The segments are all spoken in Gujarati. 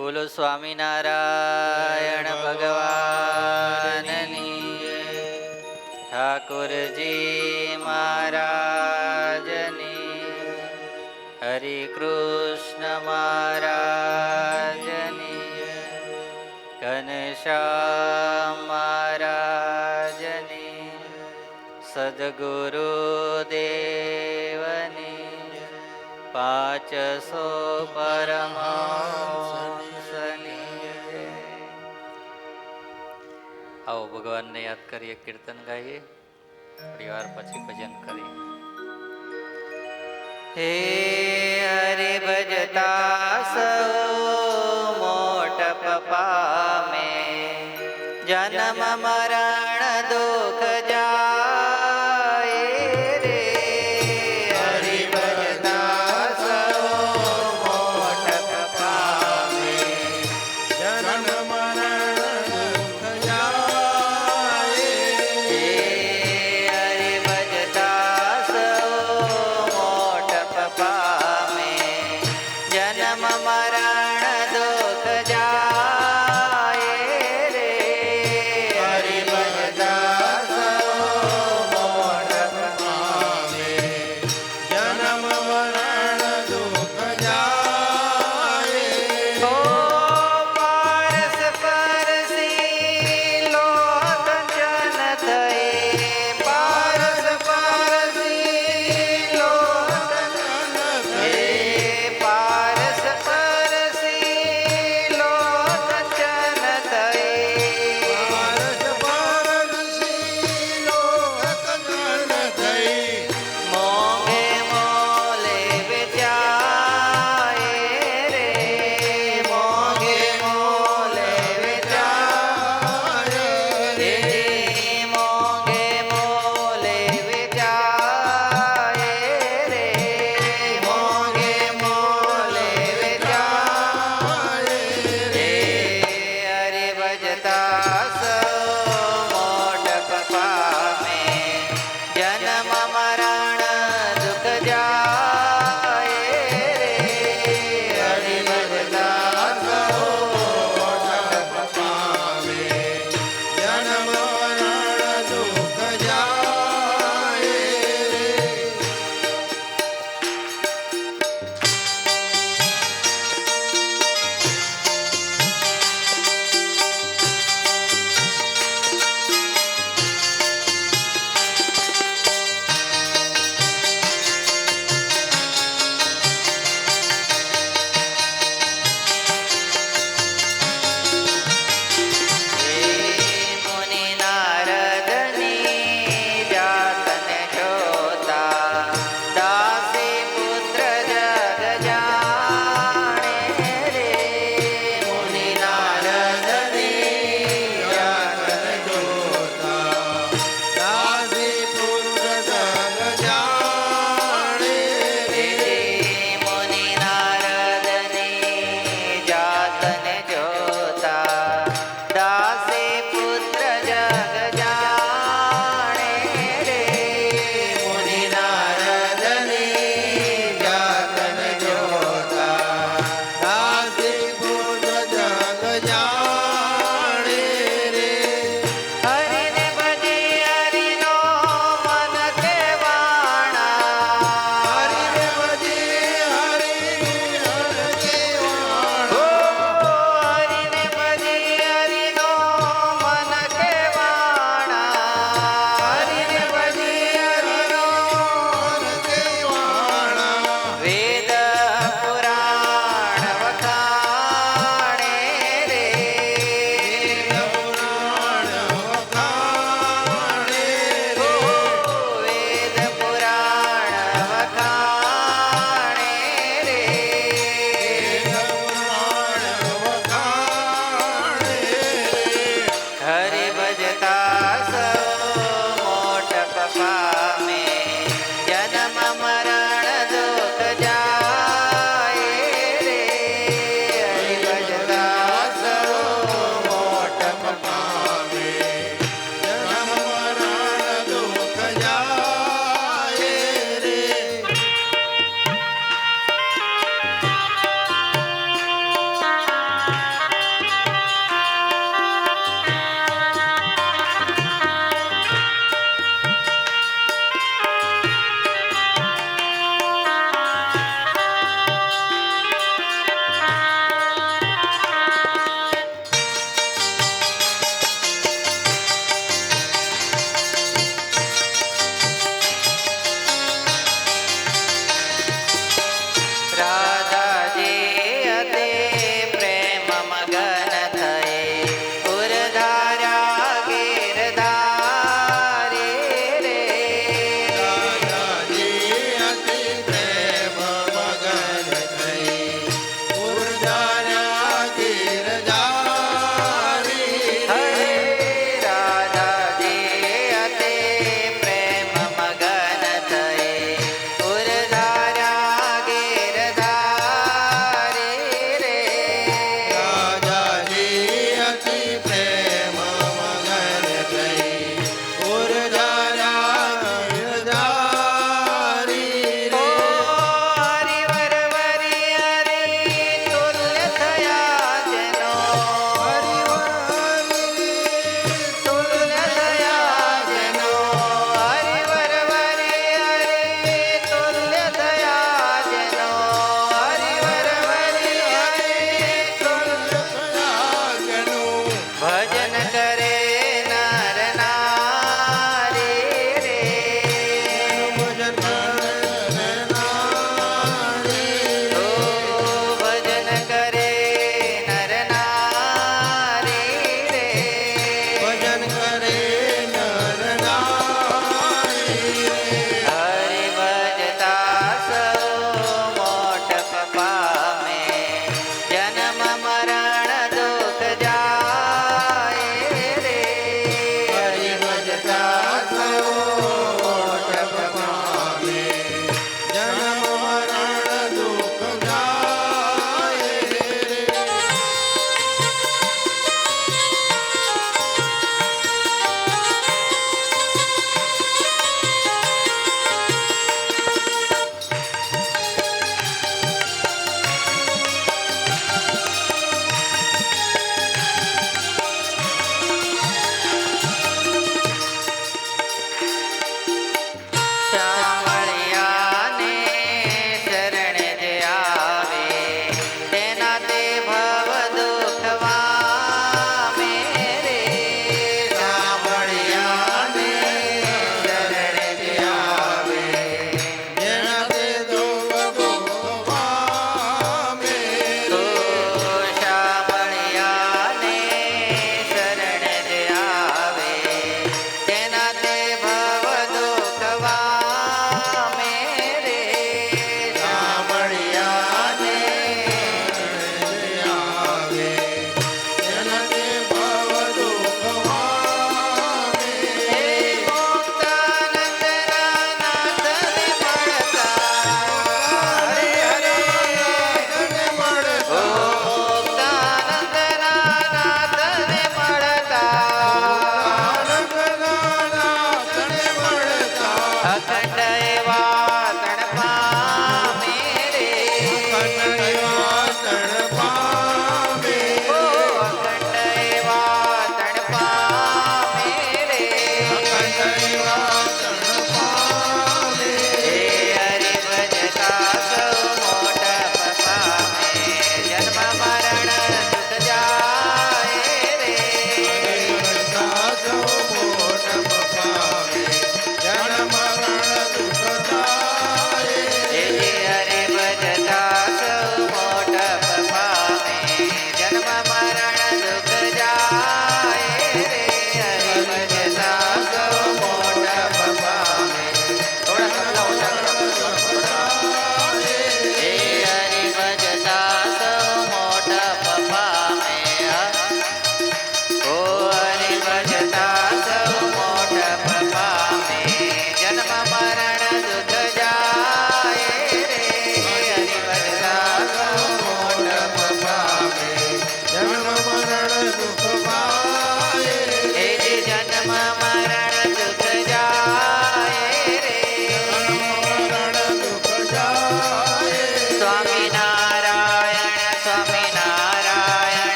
બોલો સ્વામિનારાયણ ભગવાનની, ઠાકોરજી મહારાજની, હરે કૃષ્ણ મહારાજની, ઘનશ્યામ મહારાજની, સદગુરુ દેવની, 500 પરમહંસની જય. આવો ભગવાનને યાદ કરીએ, કીર્તન ગાઈએ, થોડી વાર પછી ભજન કરીએ. હે હરિ ભજતા સૌ મોટપ પામે, જન્મ મરણ દુઃખ જાય રે. હરિ ભજતા સૌ મોટપ પામે, જન્મ મરણ દુઃખ જાય. હે હરિ ભજતા સૌ મોટપ પામે, જન્મ મરણ દુઃખ જાય રે. હરિ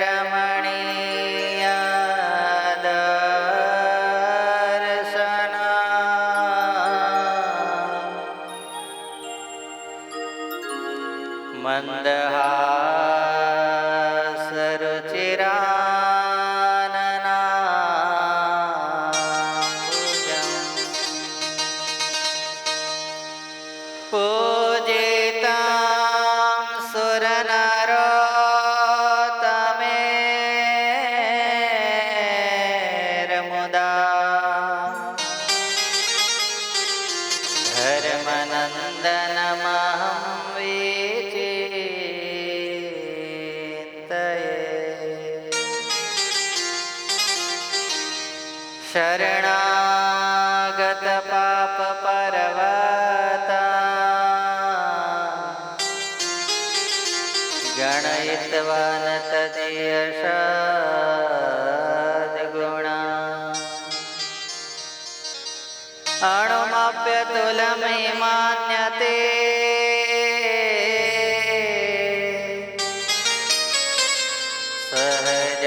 રમણીય દર્શન મંદહાસ રુચિરાનનાંબુજં પૂજિતાં સુરનરોત્તમેર્મુદા ધર્મનંદનમહં વિચિંતયે શરણાગત પાપ પરવતા ગણયિત્વા ન તદીયસદ્ગુણા અણુમપ્યતુલમિમાન્યતે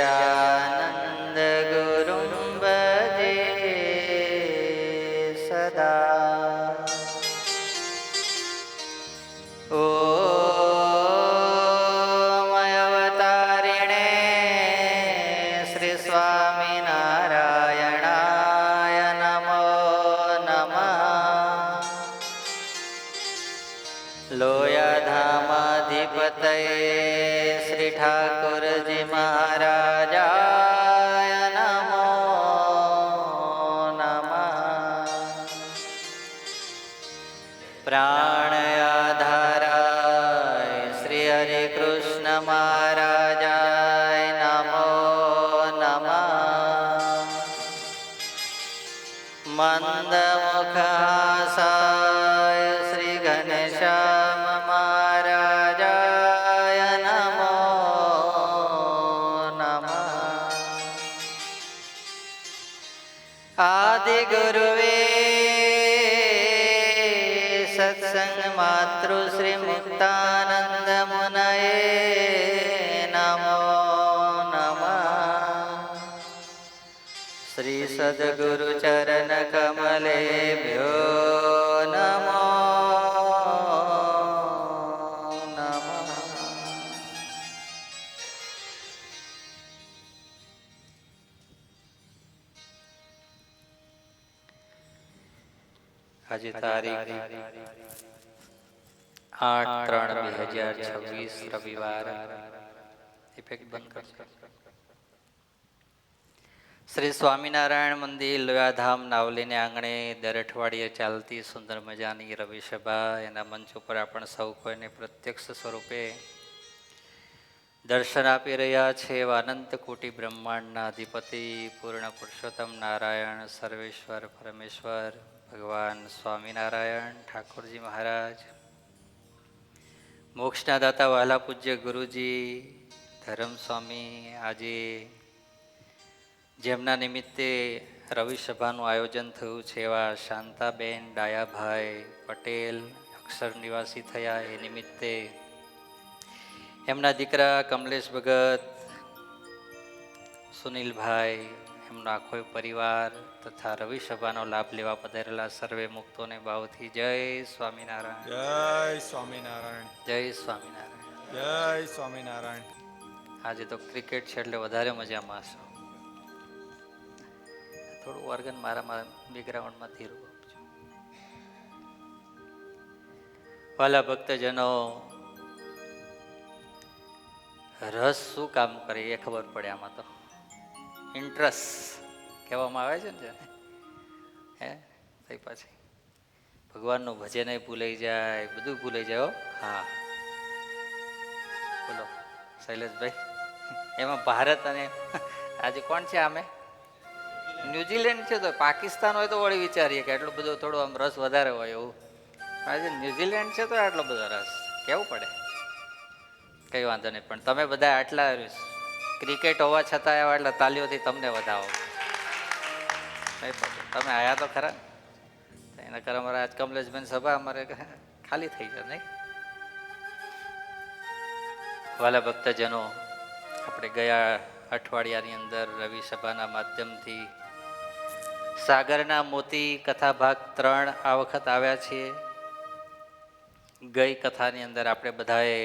સહજાનંદ ગુરું ભજે સદા ઓમ અવતારિણે શ્રી સ્વામિનારાયણાય નમો નમઃ લોયાધામાધિપતયે શ્રી ઠાકોરજી મહારાજાય નમો નમઃ પ્રાણયાધારાય શ્રી હરે કૃષ્ણ મહારાજાય નમો નમઃ મંદમુખાસાય શ્રી ઘનશ્યામ મહારાજાય નમો નમઃ આદિ ગુરુવે સત્સંગ માતૃ શ્રી મુક્તાનંદ મુનયે નમો નમઃ શ્રી સદગુરુ ચરણ કમલેભ્યો નમો નમઃ આજે તારીખ 8/3/2026 રવિવાર ઇફેક્ટ બંધ કરશે. શ્રી સ્વામિનારાયણ મંદિર લોયાધામ નાવલીને આંગણે દર અઠવાડિયે ચાલતી સુંદર મજાની રવિ સભા એના મંચ ઉપર આપણે સૌ કોઈને પ્રત્યક્ષ સ્વરૂપે દર્શન આપી રહ્યા છે એવા અનંત કોટી બ્રહ્માંડના અધિપતિ પૂર્ણ પુરુષોત્તમ નારાયણ સર્વેશ્વર પરમેશ્વર ભગવાન સ્વામિનારાયણ ઠાકોરજી મહારાજ, મોક્ષના દાતા વહાલા પૂજ્ય ગુરુજી ધરમસ્વામી, આજે જેમના નિમિત્તે રવિ સભાનું આયોજન થયું છે એવા શાંતાબેન ડાયાભાઈ પટેલ અક્ષર નિવાસી થયા, એ નિમિત્તે એમના દીકરા કમલેશ ભગત, સુનિલભાઈ, એમનો આખો પરિવાર તથા રવિ સભાનો લાભ લેવા પધારેલા સર્વે મુક્તોને ભાવથી જય સ્વામિનારાયણ. જય સ્વામિનારાયણ. જય સ્વામિનારાયણ. જય સ્વામિનારાયણ. આજે તો ક્રિકેટ છે એટલે વધારે મજામાં છો. થોડું ઓર્ગન મારા બેકગ્રાઉન્ડમાં ધીરું આપજો. વાલા ભક્તજનો, રસ શું કામ કરે એ ખબર પડે આમાં તો. ઇન્ટરેસ્ટ કહેવામાં આવે છે ને, હે થઈ પાછી ભગવાનનું ભજન ભૂલાઈ જાય, બધું ભૂલાઈ જાય. હા બોલો શૈલેષભાઈ, એમાં ભારત અને આજે કોણ છે? આમે ન્યુઝીલેન્ડ છે. તો પાકિસ્તાન હોય તો વળી વિચારીએ કે એટલું બધું થોડું આમ રસ વધારે હોય એવું. આજે ન્યુઝીલેન્ડ છે તો આટલો બધો રસ કેવું પડે. કંઈ વાંધો નહીં, પણ તમે બધા આટલા ક્રિકેટ હોવા છતાં એવા એટલે તાલીઓથી તમને વધાવો. તમે આયા તો ખરા, એના કરે અમારે આજ કમલેશબેન સભા અમારે ખાલી થઈ જાય નહીં. વાલા ભક્તજનો, આપણે ગયા અઠવાડિયાની અંદર રવિ સભાના માધ્યમથી સાગરના મોતી કથા ભાગ 3 આ વખત આવ્યા છીએ. ગઈ કથાની અંદર આપણે બધાએ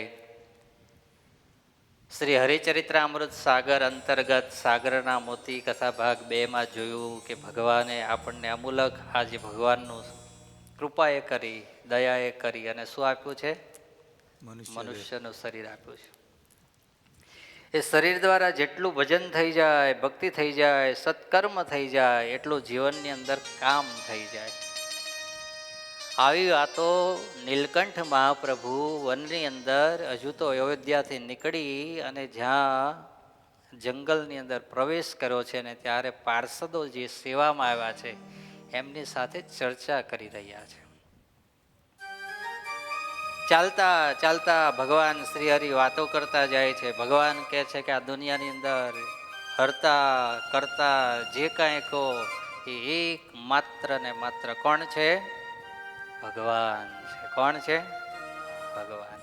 શ્રી હરિચરિત્રામૃત સાગર અંતર્ગત સાગરના મોતી કથા ભાગ 2માં જોયું કે ભગવાને આપણને અમૂલક આજે ભગવાનનું કૃપાએ કરી, દયાએ કરી અને શું આપ્યું છે? મનુષ્યનું શરીર આપ્યું છે. એ શરીર દ્વારા જેટલું ભજન થઈ જાય, ભક્તિ થઈ જાય, સત્કર્મ થઈ જાય, એટલું જીવનની અંદર કામ થઈ જાય. આવી વાતો નીલકંઠ મહાપ્રભુ વનની અંદર હજુ તો અયોધ્યાથી નીકળી અને જ્યાં જંગલની અંદર પ્રવેશ કર્યો છે ને ત્યારે પાર્ષદો જે સેવામાં આવ્યા છે એમની સાથે ચર્ચા કરી રહ્યા છે. ચાલતા ચાલતા ભગવાન શ્રી હરિ વાતો કરતા જાય છે. ભગવાન કહે છે કે આ દુનિયાની અંદર હરતા કરતા જે કાંઈ કહો એ એક માત્ર ને માત્ર કોણ છે? ભગવાન છે. કોણ છે? ભગવાન.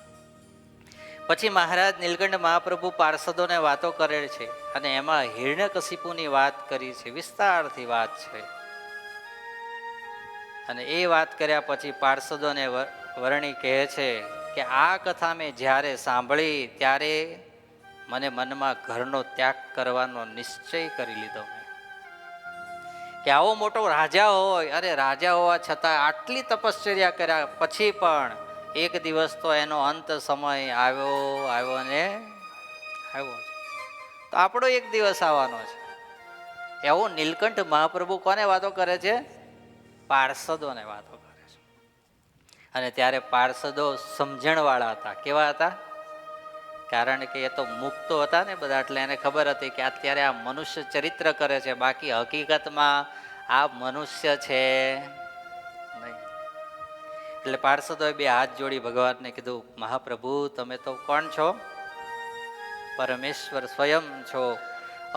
પછી મહારાજ નીલકંઠ મહાપ્રભુ પાર્ષદોને વાતો કરે છે અને એમાં હિરણ્યકશિપુની વાત કરી છે, વિસ્તારથી વાત છે. અને એ વાત કર્યા પછી પાર્ષદોને વર્ણી કહે છે કે આ કથા મેં જ્યારે સાંભળી ત્યારે મને મનમાં ઘરનો ત્યાગ કરવાનો નિશ્ચય કરી લીધો. કે આવો મોટો રાજા હોય, અરે રાજા હોવા છતાં આટલી તપશ્ચર્યા કર્યા પછી પણ એક દિવસ તો એનો અંત સમય આવ્યો ને આવ્યો છે. તો આપણો એક દિવસ આવવાનો છે. એવો નીલકંઠ મહાપ્રભુ કોને વાતો કરે છે? પાર્ષદોને વાતો કરે છે. અને ત્યારે પાર્ષદો સમજણવાળા હતા. કેવા હતા? કારણ કે એ તો મુક્તો હતા ને બધા, એટલે એને ખબર હતી કે અત્યારે આ મનુષ્ય ચરિત્ર કરે છે, બાકી હકીકતમાં આ મનુષ્ય છે નહીં. એટલે પાર્ષદોએ 2 હાથ જોડી ભગવાનને કીધું, મહાપ્રભુ તમે તો કોણ છો? પરમેશ્વર સ્વયં છો.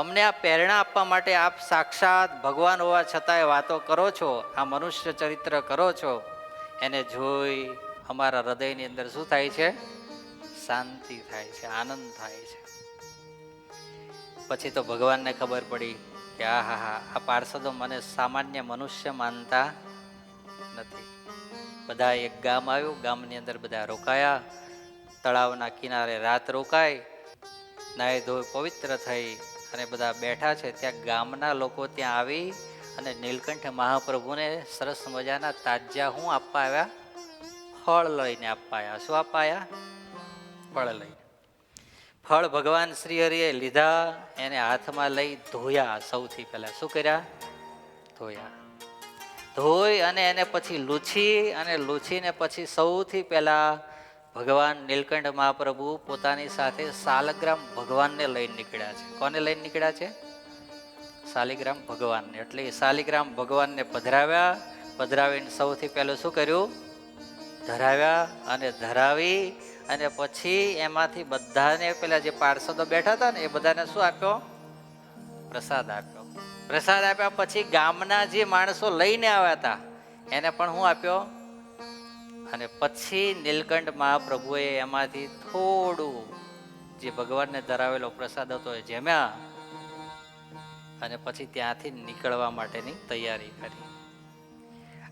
અમને આ પ્રેરણા આપવા માટે આપ સાક્ષાત ભગવાન હોવા છતાંય વાતો કરો છો, આ મનુષ્ય ચરિત્ર કરો છો. એને જોઈ અમારા હૃદયની અંદર શું થાય છે? શાંતિ થાય છે, આનંદ થાય છે. પછી તો ભગવાનને ખબર પડી કે આ પાર્ષદો મને સામાન્ય મનુષ્ય માનતા નથી. બધા એક ગામ આવ્યું, ગામની અંદર બધા રોકાયા, તળાવના કિનારે રાત રોકાય, નાહી ધોઈ પવિત્ર થઈ અને બધા બેઠા છે. ત્યાં ગામના લોકો ત્યાં આવી અને નીલકંઠ મહાપ્રભુને સરસ મજાના તાજા હું આપવા આવ્યા? ફળ લઈને આપવા આવ્યા. શું આપવા આવ્યા? ફળ લઈને. ફળ ભગવાન શ્રી હરિએ લીધા, એને હાથમાં લઈ ધોયા. સૌથી પહેલા શું કર્યા? ધોયા. ધોઈ અને એને પછી લૂછી, અને લૂછીને પછી સૌથી પહેલા ભગવાન નીલકંઠ મહાપ્રભુ પોતાની સાથે શાલગ્રામ ભગવાનને લઈને નીકળ્યા છે. કોને લઈને નીકળ્યા છે? શાલિગ્રામ ભગવાનને. એટલે શાલિગ્રામ ભગવાનને પધરાવીને સૌથી પહેલું શું કર્યું? ધરાવ્યા. અને ધરાવી અને પછી એમાંથી બધાને પેલા જે પાર્ષદો બેઠા હતા ને એ બધાને શું આપ્યો? પ્રસાદ આપ્યો. પ્રસાદ આપ્યા પછી ગામના જે માણસો લઈને આવ્યા હતા એને પણ શું આપ્યો? અને પછી નીલકંઠ મહાપ્રભુએ એમાંથી થોડું જે ભગવાનને ધરાવેલો પ્રસાદ હતો એ જમ્યા અને પછી ત્યાંથી નીકળવા માટેની તૈયારી કરી.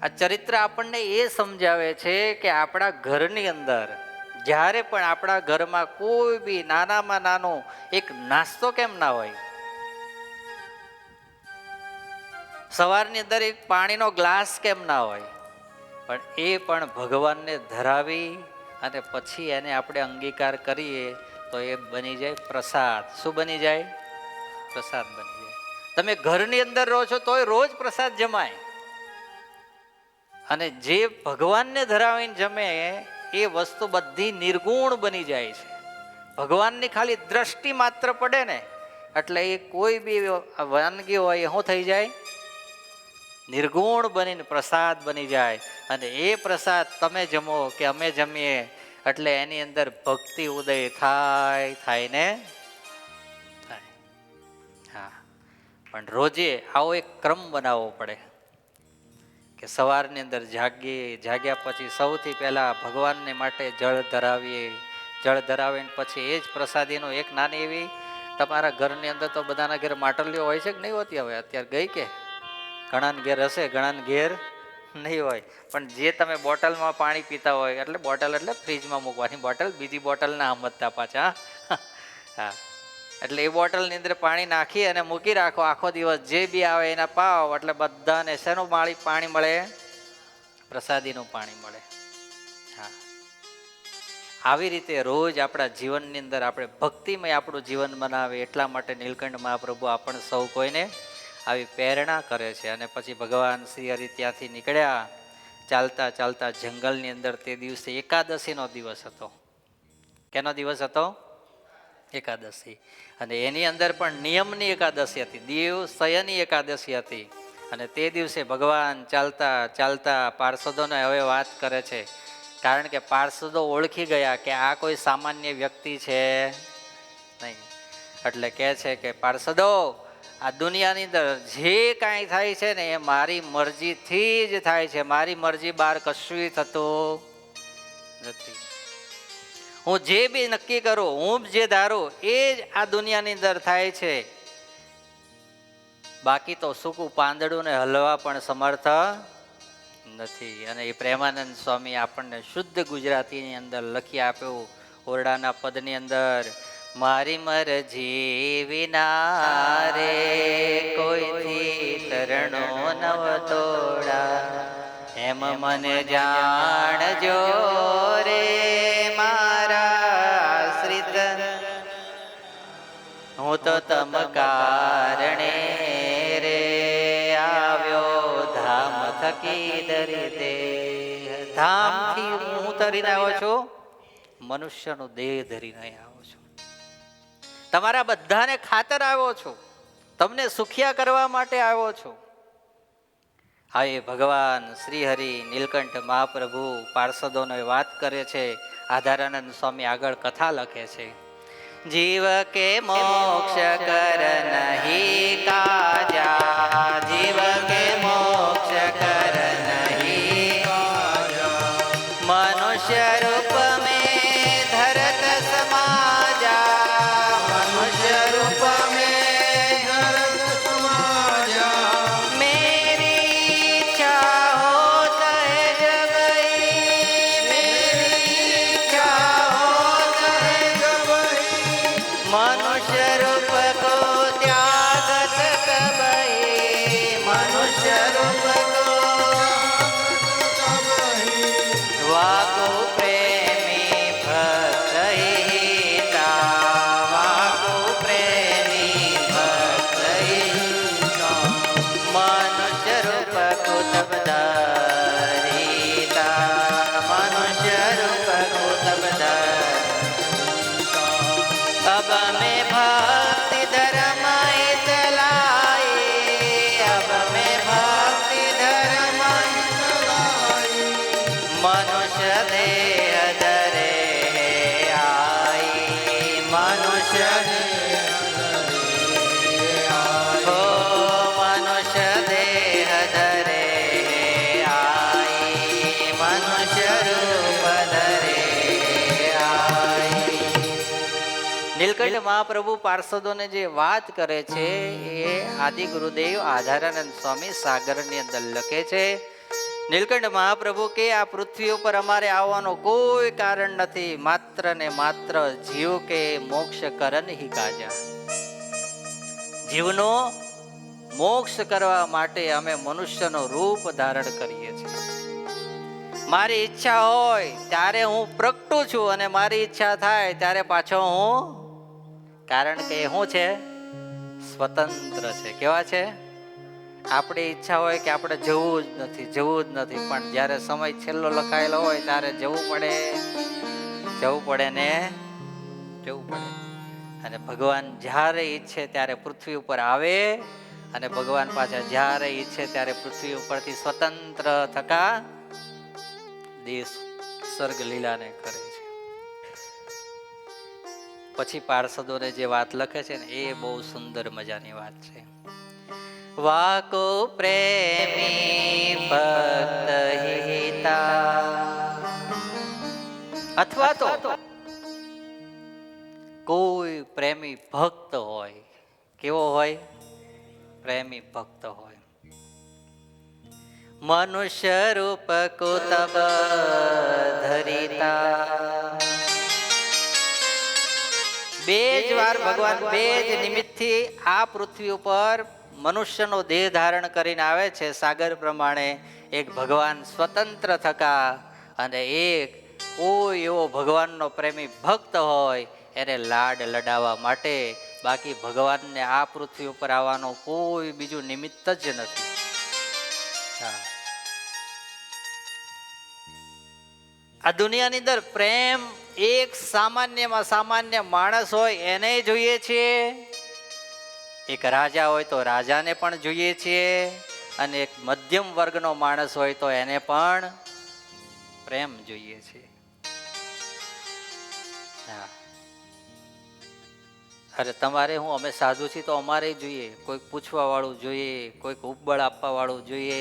આ ચરિત્ર આપણને એ સમજાવે છે કે આપણા ઘરની અંદર જ્યારે પણ આપણા ઘરમાં કોઈ બી નાનામાં નાનો એક નાસ્તો કેમ ના હોય, સવારની અંદર એક પાણીનો ગ્લાસ કેમ ના હોય, પણ એ પણ ભગવાનને ધરાવી અને પછી એને આપણે અંગીકાર કરીએ તો એ બની જાય પ્રસાદ. શું બની જાય? પ્રસાદ બની જાય. તમે ઘરની અંદર રહો છો તોય રોજ પ્રસાદ જમાય, અને જે ભગવાનને ધરાવીને જમે એ વસ્તુ બધી નિર્ગુણ બની જાય છે. ભગવાનની ખાલી દ્રષ્ટિ માત્ર પડે ને એટલે એ કોઈ બી વાનગી હોય એ શું થઈ જાય? નિર્ગુણ બનીને પ્રસાદ બની જાય. અને એ પ્રસાદ તમે જમો કે અમે જમીએ એટલે એની અંદર ભક્તિ ઉદય થાય ને થાય. હા, પણ રોજે આવો એક ક્રમ બનાવવો પડે કે સવારની અંદર જાગ્યા પછી સૌથી પહેલા ભગવાનને માટે જળ ધરાવીએ. જળ ધરાવીને પછી એ જ પ્રસાદીનો એક નાની એવી તમારા ઘરની અંદર તો બધાના ઘેર માટલીઓ હોય છે કે નહીં હોતી? હવે અત્યારે ગઈ કે ઘણાને ઘેર હશે, ઘણાને ઘેર નહીં હોય. પણ જે તમે બોટલમાં પાણી પીતા હોય, એટલે બોટલ એટલે ફ્રીજમાં મૂકવાની બોટલ, બીજી બોટલ ના સમજતા પાછા. હા, એટલે એ બોટલની અંદર પાણી નાખી અને મૂકી રાખો. આખો દિવસ જે બી આવે એના પાવ, એટલે બધાને શેનું પાણી મળે? પ્રસાદીનું પાણી મળે. હા, આવી રીતે રોજ આપણા જીવનની અંદર આપણે ભક્તિમય આપણું જીવન બનાવે, એટલા માટે નીલકંઠ મહાપ્રભુ આપણને સૌ કોઈને આવી પ્રેરણા કરે છે. અને પછી ભગવાન શ્રી હરિ ત્યાંથી નીકળ્યા ચાલતા ચાલતા જંગલની અંદર. તે દિવસે એકાદશીનો દિવસ હતો. કેનો દિવસ હતો? એકાદશી. અને એની અંદર પણ નિયમની એકાદશી હતી, દેવ શયની એકાદશી હતી. અને તે દિવસે ભગવાન ચાલતા ચાલતા પાર્ષદોને હવે વાત કરે છે, કારણ કે પાર્ષદો ઓળખી ગયા કે આ કોઈ સામાન્ય વ્યક્તિ છે નહીં. એટલે કહે છે કે પાર્ષદો, આ દુનિયાની અંદર જે કાંઈ થાય છે ને એ મારી મરજીથી જ થાય છે. મારી મરજી બહાર કશું થતું નથી. હું જે બી નક્કી કરું, હું જે ધારું એ જ આ દુનિયાની અંદર થાય છે. બાકી તો સૂકું પાંદડું ને હલવા પણ સમર્થ નથી. અને એ પ્રેમાનંદ સ્વામી આપણને શુદ્ધ ગુજરાતીની અંદર લખી આપ્યું ઓરડાના પદની અંદર, મારી મરજી વિના રે કોઈથી તરણો નવ તોડા, એમ મને જાણજો રે મારા આશ્રિત, હું તો તમ કારણે રે આવ્યો ધામ થકી ધરી દે. ધામથી હું ધરીને આવ્યો છું, મનુષ્યનો દેહ ધરીને આવ્યો છું. તમારા બધાને ખાતર આવ્યો છું, તમને સુખિયા કરવા માટે આવ્યો છું. હા, એ ભગવાન શ્રી હરિ નીલકંઠ મહાપ્રભુ પાર્ષદોને વાત કરે છે. આધારાનંદ સ્વામી આગળ કથા લખે છે, જીવ કે મોક્ષ કર નહીં કાજા, જીવ કે મોક્ષ કર નહીં કાજા, મનુષ્ય રૂપ में धरत समाजा, मनुष्य रूप में धरत समाजा, मेरी इच्छा होत है जब मेरी इच्छा होत है जब मनुष्य रूप को त्यागत कबही, मनुष्य रूप को वाको प्रेमी भक्त हिता, वाको प्रेमी भक्त हिता, मनुष्य रूप को तब धरिता, मनुष्य रूप को तब धरिता, अब में भक्ति धर्म इतलाई, अब में भक्ति धर्म इतलाई, मनुष्य देह धरे आई, मनुष्य हो मनुष्य देह धरे आई, मनुष्य रूप धरे आई. નીલકંઠ મહાપ્રભુ પાર્ષદોને જે વાત કરે છે એ આદિ ગુરુદેવ આધારાનંદ સ્વામી સાગરની અંદર લખે છે. નીલકંઠ મહાપ્રભુ કે આ પૃથ્વી ઉપર અમારે આવવાનું કોઈ કારણ નથી, માત્ર ને માત્ર જીવ કે મોક્ષ કરન હી કાજા, જીવનો મોક્ષ કરવા માટે અમે મનુષ્યનો રૂપ ધારણ કરીએ છીએ. મારી ઈચ્છા હોય ત્યારે હું પ્રગટું છું, અને મારી ઈચ્છા થાય ત્યારે પાછો હું, કારણ કે શું છે? સ્વતંત્ર છે. કેવા છે? આપણી ઈચ્છા હોય કે આપણે જવું જ નથી, જવું જ નથી, પણ જ્યારે સમય છેલ્લો લખાયેલો હોય ત્યારે જવું પડે ને જવું પડે. અને ભગવાન જ્યારે ઈચ્છે ત્યારે પૃથ્વી ઉપર આવે, અને ભગવાન પાછા જ્યારે ઈચ્છે ત્યારે પૃથ્વી ઉપરથી સ્વતંત્ર થકા દેશ સર્ગ લીલાને કરે છે. પછી પાર્ષદોને જે વાત લખે છે ને એ બહુ સુંદર મજાની વાત છે. વાકો પ્રેમી ભક્ત હિતા, અથવા તો કોઈ પ્રેમી ભક્ત હોય, કેવો હોય? પ્રેમી ભક્ત હોય. મનુષ્ય રૂપ કો તબ ધરિતા. બે જ વાર ભગવાન બે જ નિમિત્તથી આ પૃથ્વી ઉપર મનુષ્યનો દેહ ધારણ કરીને આવે છે. સાગર પ્રમાણે એક ભગવાન સ્વતંત્ર થકા અને એક કોઈ એવો ભગવાનનો પ્રેમી ભક્ત હોય એને લાડ લડાવવા માટે. બાકી ભગવાનને આ પૃથ્વી ઉપર આવવાનો કોઈ બીજું નિમિત્ત જ નથી. આ દુનિયાની અંદર પ્રેમ એક સામાન્યમાં સામાન્ય માણસ હોય એને જોઈએ છીએ, એક રાજા હોય તો રાજાને પણ જોઈએ છીએ, અને એક મધ્યમ વર્ગનો માણસ હોય તો એને પણ પ્રેમ જોઈએ છીએ. હા, અરે તમારે હું અમે સાધુ છીએ તો અમારે જોઈએ, કોઈક પૂછવા વાળું જોઈએ, કોઈક ઉપબળ આપવા વાળું જોઈએ,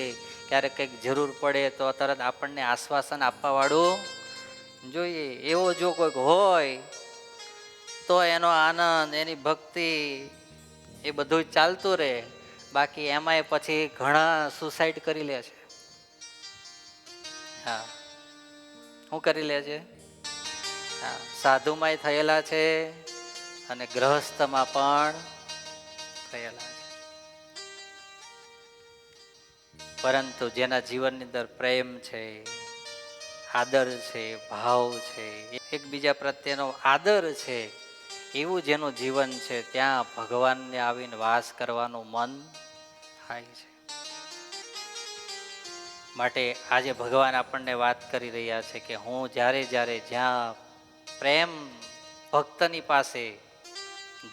ક્યારેક કંઈક જરૂર પડે તો તરત આપણને આશ્વાસન આપવા વાળું જોઈએ. એવો જો કોઈક હોય તો એનો આનંદ, એની ભક્તિ એ બધું ચાલતું રહે. બાકી એમાંય પછી ઘણા સુસાઇડ કરી લે છે. હા, શું કરી લે છે? હા, સાધુમાંય થયેલા છે અને ગ્રહસ્થમાં પણ થયેલા છે. પરંતુ જેના જીવનની અંદર પ્રેમ છે, આદર છે, ભાવ છે, એકબીજા પ્રત્યેનો આદર છે, એવું જેનું જીવન છે ત્યાં ભગવાનને આવીને વાસ કરવાનું મન થાય છે. માટે આજે ભગવાન આપણને વાત કરી રહ્યા છે કે હું જ્યારે જ્યારે જ્યાં પ્રેમ ભક્તની પાસે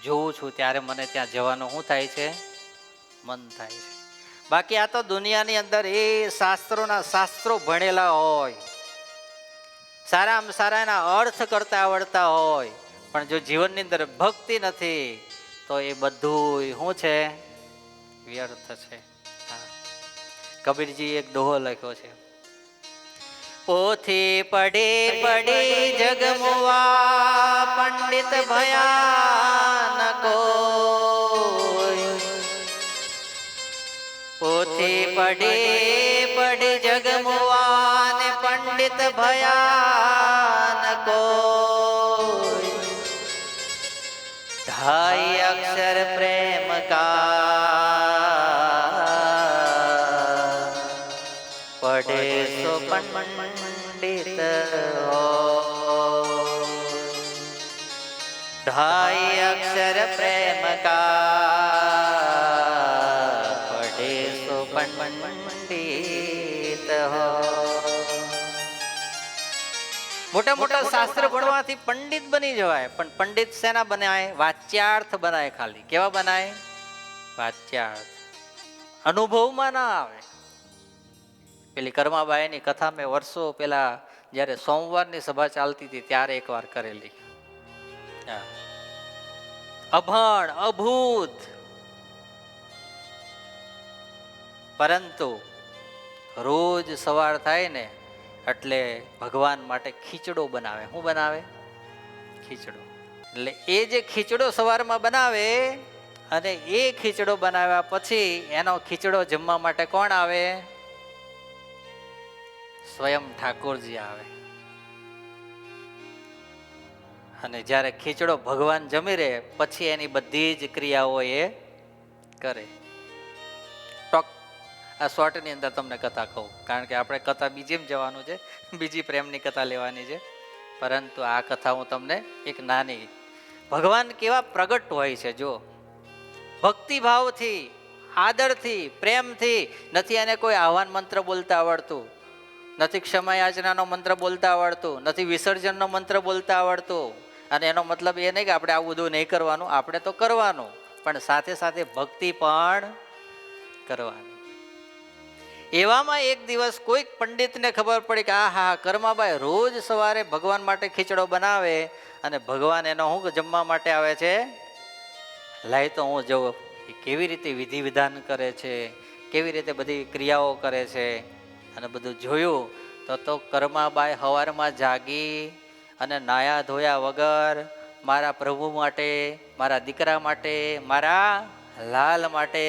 જોઉં છું ત્યારે મને ત્યાં જવાનું શું થાય છે? મન થાય છે. બાકી આ તો દુનિયાની અંદર એ શાસ્ત્રો ભણેલા હોય, સારામાં સારા એના અર્થ કરતા આવડતા હોય, પણ જો જીવનની અંદર ભક્તિ નથી તો એ બધું શું છે? વ્યર્થ છે. કબીરજી એક દોહો લખ્યો છે. પોથી પડી પડી જગમુવા પંડિત ભયાનકો. પોથી પડી પડી જગમુવા ને પંડિત ભયાનકો. ઢાઈ અક્ષર પ્રેમ કા પડે સો પંડિત હો. ઢાઈ અક્ષર પ્રેમ કા પડે સો પંડિત હો. મોટા મોટા શાસ્ત્ર ભણવાથી પંડિત બની જવાય, પણ પંડિત શેના બનાય? વાચ્યાર્થ બનાય. ખાલી કેવા બનાય? વાચ્યાર્થ. અનુભવમાં ના આવે. પેલી કર્માબાઈની કથા મેં વર્ષો પેલા જ્યારે સોમવારની સભા ચાલતી હતી ત્યારે એકવાર કરેલી. અભણ અભૂત, પરંતુ રોજ સવાર થાય ને એટલે ભગવાન માટે ખીચડો બનાવે. શું બનાવે? ખીચડો. એટલે એ જે ખીચડો સવારમાં બનાવે અને એ ખીચડો બનાવ્યા પછી એનો ખીચડો જમવા માટે કોણ આવે? સ્વયં ઠાકોરજી આવે. અને જ્યારે ખીચડો ભગવાન જમી રહે પછી એની બધી જ ક્રિયાઓ એ કરે. આ શોર્ટની અંદર તમને કથા કહું, કારણ કે આપણે કથા બીજીમ જવાનું છે, બીજી પ્રેમની કથા લેવાની છે. પરંતુ આ કથા હું તમને એક નાની, ભગવાન કેવા પ્રગટ હોય છે જો ભક્તિભાવથી, આદરથી, પ્રેમથી. નથી એને કોઈ આહ્વાન મંત્ર બોલતા આવડતું, નથી ક્ષમા યાચનાનો મંત્ર બોલતા આવડતું, નથી વિસર્જનનો મંત્ર બોલતા આવડતું. અને એનો મતલબ એ નહીં કે આપણે આવું બધું નહીં કરવાનું, આપણે તો કરવાનું, પણ સાથે સાથે ભક્તિ પણ કરવાની. એવામાં એક દિવસ કોઈક પંડિતને ખબર પડી કે આ હા કર્માબાઈ રોજ સવારે ભગવાન માટે ખીચડો બનાવે અને ભગવાન એનો શું જમવા માટે આવે છે? લાય તો હું જોઉં કેવી રીતે વિધિ વિધાન કરે છે, કેવી રીતે બધી ક્રિયાઓ કરે છે. અને બધું જોયું તો કર્માબાઈ સવારમાં જાગી અને નાયા ધોયા વગર મારા પ્રભુ માટે, મારા દીકરા માટે, મારા લાલ માટે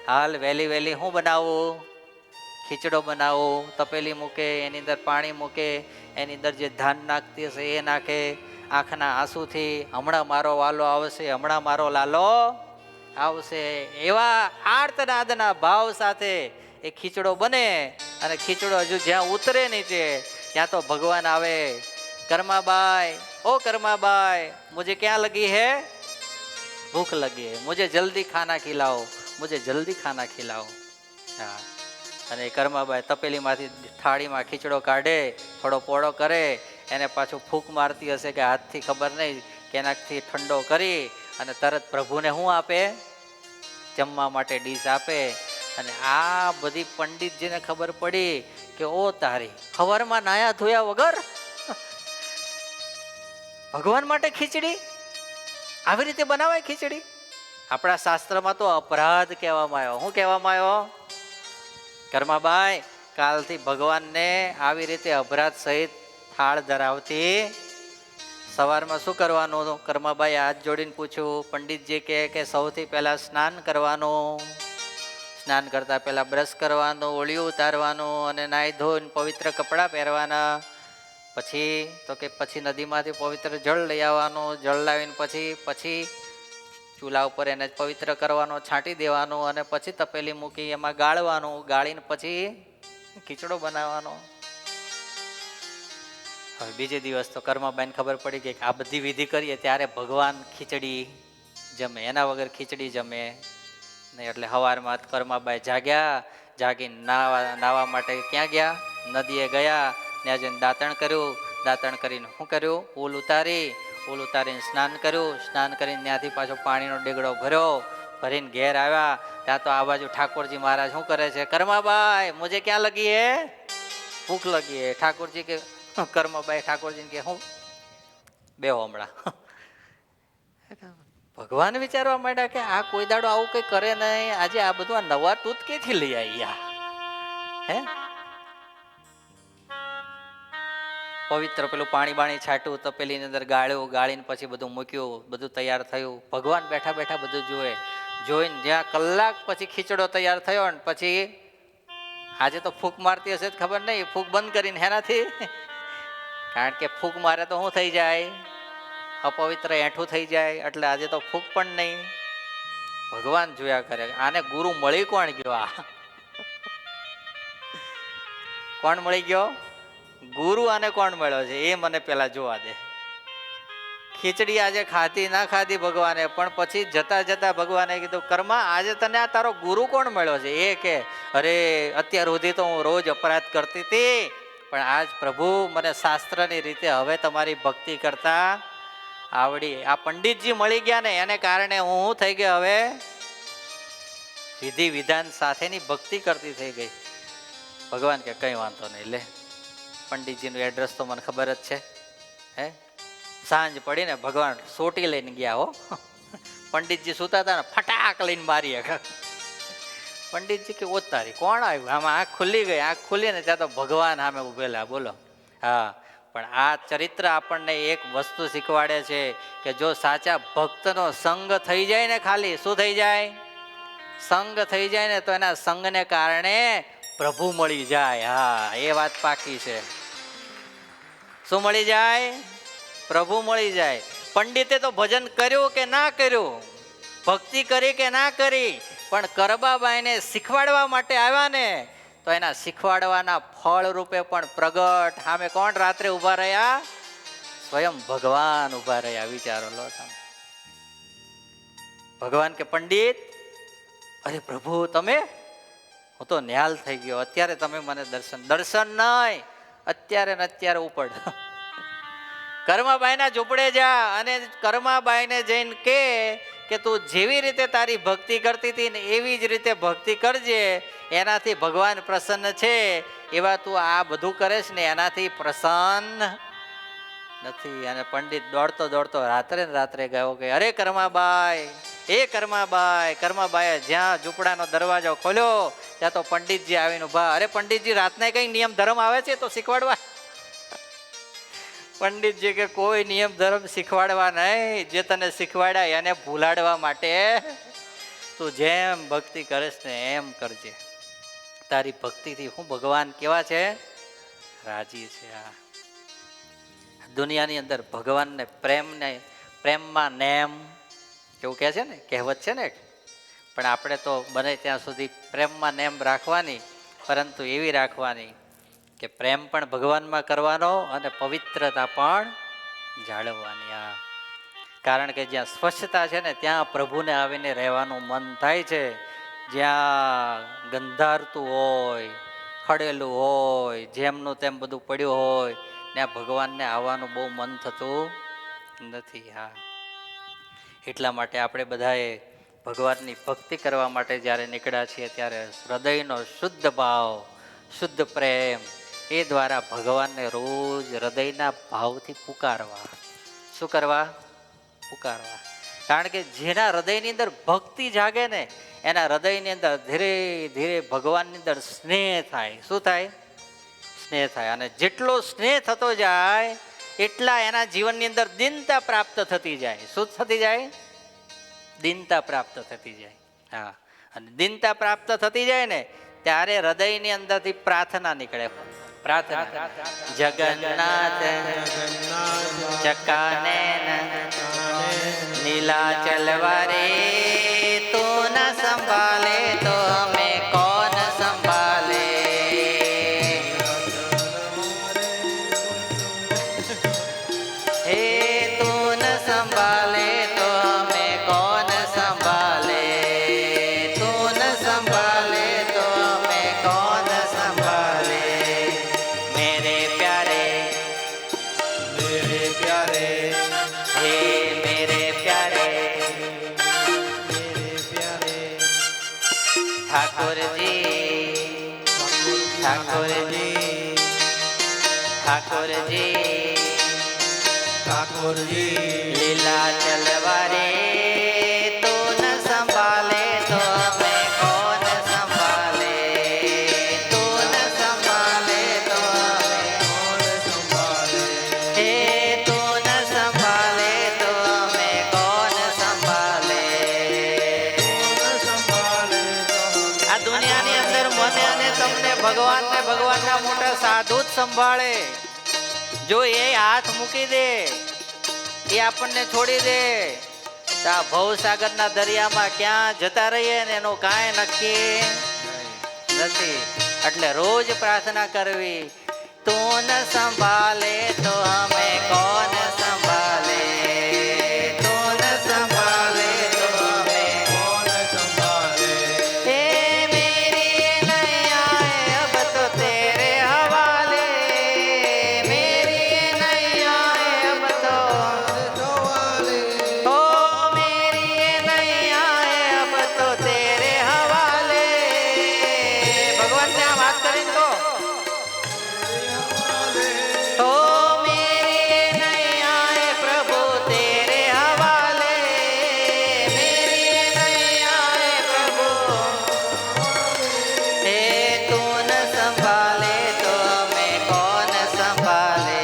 હાલ વહેલી વહેલી હું બનાવું? ખીચડો બનાવું, તપેલી મૂકે, એની અંદર પાણી મૂકે, એની અંદર જે ધાન નાખતી હશે એ નાખે, આંખના આંસુથી હમણાં મારો વાલો આવશે, હમણાં મારો લાલો આવશે, એવા આર્તનાદના ભાવ સાથે એ ખીચડો બને. અને ખીચડો હજુ જ્યાં ઉતરે નીચે ત્યાં તો ભગવાન આવે. કર્માબાઈ, ઓ કર્માબાઈ, મુझे क्या लगी है? भूख लगी है, मुझे जल्दी खाना खिलाओ, मुझे जल्दी खाना खिलाओ. હા, અને કર્માબાઈ તપેલીમાંથી થાળીમાં ખીચડો કાઢે, થોડો પોળો કરે, એને પાછું ફૂંક મારતી હશે કે હાથથી ખબર નહીં કે એનાથી ઠંડો કરી અને તરત પ્રભુને શું આપે? જમવા માટે ડીશ આપે. અને આ બધી પંડિતજીને ખબર પડી કે ઓ તારી, સવારમાં નાયા ધોયા વગર ભગવાન માટે ખીચડી? આવી રીતે બનાવાય ખીચડી? આપણા શાસ્ત્રમાં તો અપરાધ કહેવામાં આવ્યો. શું કહેવામાં આવ્યો? કર્માબાઈ, કાલથી ભગવાનને આવી રીતે અપરાધ સહિત થાળ ધરાવતી. સવારમાં શું કરવાનું? કર્માબાઈ હાથ જોડીને પૂછ્યું. પંડિતજી કે સૌથી પહેલા સ્નાન કરવાનું, સ્નાન કરતા પહેલા બ્રશ કરવાનું, ઓળિયું ઉતારવાનું અને નાહી ધોઈને પવિત્ર કપડાં પહેરવાના. પછી તો કે પછી નદીમાંથી પવિત્ર જળ લઈ આવવાનું, જળ લાવીને પછી ચૂલા ઉપર એને પવિત્ર કરવાનો, છાંટી દેવાનો અને પછી તપેલી મૂકી એમાં ગાળવાનું, ગાળીને પછી ખીચડો બનાવવાનો. હવે બીજે દિવસ તો કર્માબાઈને ખબર પડી ગઈ કે આ બધી વિધિ કરીએ ત્યારે ભગવાન ખીચડી જમે, એના વગર ખીચડી જમે નહીં. એટલે સવારમાં કર્માબાઈ જાગ્યા, જાગીને નાવા માટે ક્યાં ગયા? નદીએ ગયા. ત્યાં જઈને દાંતણ કર્યું, દાંતણ કરીને શું કર્યું? ઉલ ઉતારીને સ્નાન કર્યું, સ્નાન કરીને ત્યાંથી પાછો પાણીનો ડેગડો ભર્યો, ભરીને ઘેર આવ્યા. ત્યાં તો આ બાજુ ઠાકોરજી મહારાજ શું કરે છે? કર્માબાઈ, મુझे क्या लगी है? ભૂખ લગી હે. ઠાકોરજી કે કર્માબાઈ ઠાકોરજીને કે હું બેહો હમણાં. ભગવાન વિચારવા માંડ્યા કે આ કોઈ દાડો આવું કઈ કરે નહીં, આજે આ બધું આ નવા તૂત ક્યાંથી લઈ આવ્યા? હે, પવિત્ર પેલું પાણી બાણી છાંટ્યું, તપેલીની અંદર ગાળ્યું, ગાળીને પછી બધું મૂક્યું, બધું તૈયાર થયું. ભગવાન બેઠા બેઠા બધું જોવે. જોઈને જ્યાં કલાક પછી ખીચડો તૈયાર થયો ને પછી આજે તો ફૂંક મારતી હશે ખબર નહીં, ફૂંક બંધ કરીને હેનાથી, કારણ કે ફૂંક મારે તો શું થઈ જાય? અપવિત્ર એઠું થઈ જાય. એટલે આજે તો ફૂંક પણ નહીં. ભગવાન જોયા કરે આને ગુરુ મળી કોણ ગયો? આ કોણ મળી ગયો? ગુરુ આને કોણ મળ્યો છે એ મને પેલા જોવા દે. ખીચડી આજે ખાધી ના ખાધી ભગવાને, પણ પછી જતા જતા ભગવાને કીધું કર્મા, આજે તને આ તારો ગુરુ કોણ મળ્યો છે? એ કે અરે અત્યાર સુધી તો હું રોજ અપરાધ કરતી હતી, પણ આજ પ્રભુ મને શાસ્ત્રની રીતે હવે તમારી ભક્તિ કરતા આવડી. આ પંડિતજી મળી ગયા ને એને કારણે હું થઈ ગયો હવે વિધિ વિધાન સાથેની ભક્તિ કરતી થઈ ગઈ. ભગવાન કે કઈ વાંધો નહીં, લે પંડિતજીનું એડ્રેસ તો મને ખબર જ છે. હે, સાંજ પડીને ભગવાન સોટી લઈને ગયા. હો, પંડિતજી સુતા હતા ને ફટાક લઈને મારી. પંડિતજી કે ઓતારી કોણ આવ્યું? આમાં આંખ ખુલ્લી ગઈ. આંખ ખુલ્લી ને ત્યાં તો ભગવાન સામે ઉભેલા. બોલો. હા, પણ આ ચરિત્ર આપણને એક વસ્તુ શીખવાડે છે કે જો સાચા ભક્તનો સંગ થઈ જાય ને, ખાલી શું થઈ જાય? સંગ થઈ જાય ને તો એના સંગને કારણે પ્રભુ મળી જાય. હા, એ વાત પાકી છે. શું મળી જાય? પ્રભુ મળી જાય. પંડિતે તો ભજન કર્યું કે ના કર્યું, ભક્તિ કરી કે ના કરી, પણ કરબાબાઈને શીખવાડવા માટે આવ્યા ને તો એના શીખવાડવાના ફળ રૂપે પણ પ્રગટ સામે કોણ રાત્રે ઉભા રહ્યા? સ્વયં ભગવાન ઉભા રહ્યા. વિચારો લો તમે. ભગવાન કે પંડિત, અરે પ્રભુ તમે, હું તો ન્યાલ થઈ ગયો, અત્યારે તમે મને દર્શન નહીં, અત્યારે ને અત્યારે ઉપડ. કર્માબાઈના ઝૂંપડે જા અને કર્માબાઈને જઈને કે તું જેવી રીતે તારી ભક્તિ કરતી હતી ને એવી જ રીતે ભક્તિ કરજે, એનાથી ભગવાન પ્રસન્ન છે. એવા તું આ બધું કરે છે ને એનાથી પ્રસન્ન નથી. અને પંડિત દોડતો દોડતો રાત્રે ને રાત્રે ગયો કે અરે કર્માબાઈ, એ કર્માબાઈ. કર્માબાઈએ જ્યાં ઝૂંપડાનો દરવાજો ખોલ્યો ત્યાં તો પંડિતજી આવીને ઉભા. અરે પંડિતજી, રાતના કઈ નિયમ ધર્મ આવે છે તો શીખવાડવા. પંડિતજી કે કોઈ નિયમ ધર્મ શીખવાડવા નહીં, જે તને શીખવાડ્યા એને ભૂલાડવા માટે તું જેમ ભક્તિ કરીશ ને એમ કરજે. તારી ભક્તિથી હું ભગવાન કેવા છે? રાજી છે. આ દુનિયાની અંદર ભગવાનને પ્રેમમાં નેમ એવું કહે છે ને, કહેવત છે ને. પણ આપણે તો બને ત્યાં સુધી પ્રેમમાં નેમ રાખવાની, પરંતુ એવી રાખવાની કે પ્રેમ પણ ભગવાનમાં કરવાનો અને પવિત્રતા પણ જાળવવાની. આ કારણ કે જ્યાં સ્વચ્છતા છે ને ત્યાં પ્રભુને આવીને રહેવાનું મન થાય છે. જ્યાં ગંધારતું હોય, ખડેલું હોય, જેમનું તેમ બધું પડ્યું હોય, ત્યાં ભગવાનને આવવાનું બહુ મન થતું નથી. હા, એટલા માટે આપણે બધાએ ભગવાનની ભક્તિ કરવા માટે જ્યારે નીકળ્યા છીએ ત્યારે હૃદયનો શુદ્ધ ભાવ, શુદ્ધ પ્રેમ એ દ્વારા ભગવાનને રોજ હૃદયના ભાવથી પુકારવા. શું કરવા? પુકારવા. કારણ કે જેના હૃદયની અંદર ભક્તિ જાગે ને એના હૃદયની અંદર ધીરે ધીરે ભગવાનની અંદર સ્નેહ થાય. શું થાય? સ્નેહ થાય. અને જેટલો સ્નેહ થતો જાય એટલા એના જીવનની અંદર દીનતા પ્રાપ્ત થતી જાય. શું થતી જાય? દીનતા પ્રાપ્ત થતી જાય. હા, અને દીનતા પ્રાપ્ત થતી જાય ને ત્યારે હૃદયની અંદરથી પ્રાર્થના નીકળે. પ્રાર્થના. જગન્નાથ ચકાને નીલાચલ વારે તું ન સંભાલે તો હમે કોણ સંભાલે. હે તું ન સંભાલે તો હમે કોણ સંભાલે. તું ન સંભાલે તો હમે કોણ સંભાલે. મેરે પ્યારે હે મેરે પ્યારે ઠાકોરજી ઠાકોરજી ઠાકોરજી લીલા ચલવારે તું ન સંભાલે તો હમે કોણ સંભાલે. તું ન સંભાલે તો હમે કોણ સંભાલે. હે તું ન સંભાલે તો હમે કોણ સંભાલે. આ દુનિયાની અંદર મને અને તમને ભગવાનને ભગવાનના મોટા સાધુ જ સંભાળે. જો એ હાથ મૂકી દે, એ આપણને છોડી દે તો આ ભવસાગરના દરિયામાં ક્યાં જતા રહીએ ને એનું કાંઈ નક્કી નથી. એટલે રોજ પ્રાર્થના કરવી, તું ન સંભાલે તો હમે કોણ સંભાલે. તું ન સંભાલે તો હમે કોણ સંભાલે. હે મેરી નૈયા હૈ અબ તો તેરે હવાલે. મેરી નૈયા હૈ અબ તો ओ मेरी नैया है अब तो तेरे हवाले. भगवान से आप बात करें तो ओ मेरी नैया है प्रभु तेरे हवाले. मेरी नैया है प्रभु. हे तू न संभाले तो हमें कौन संभाले.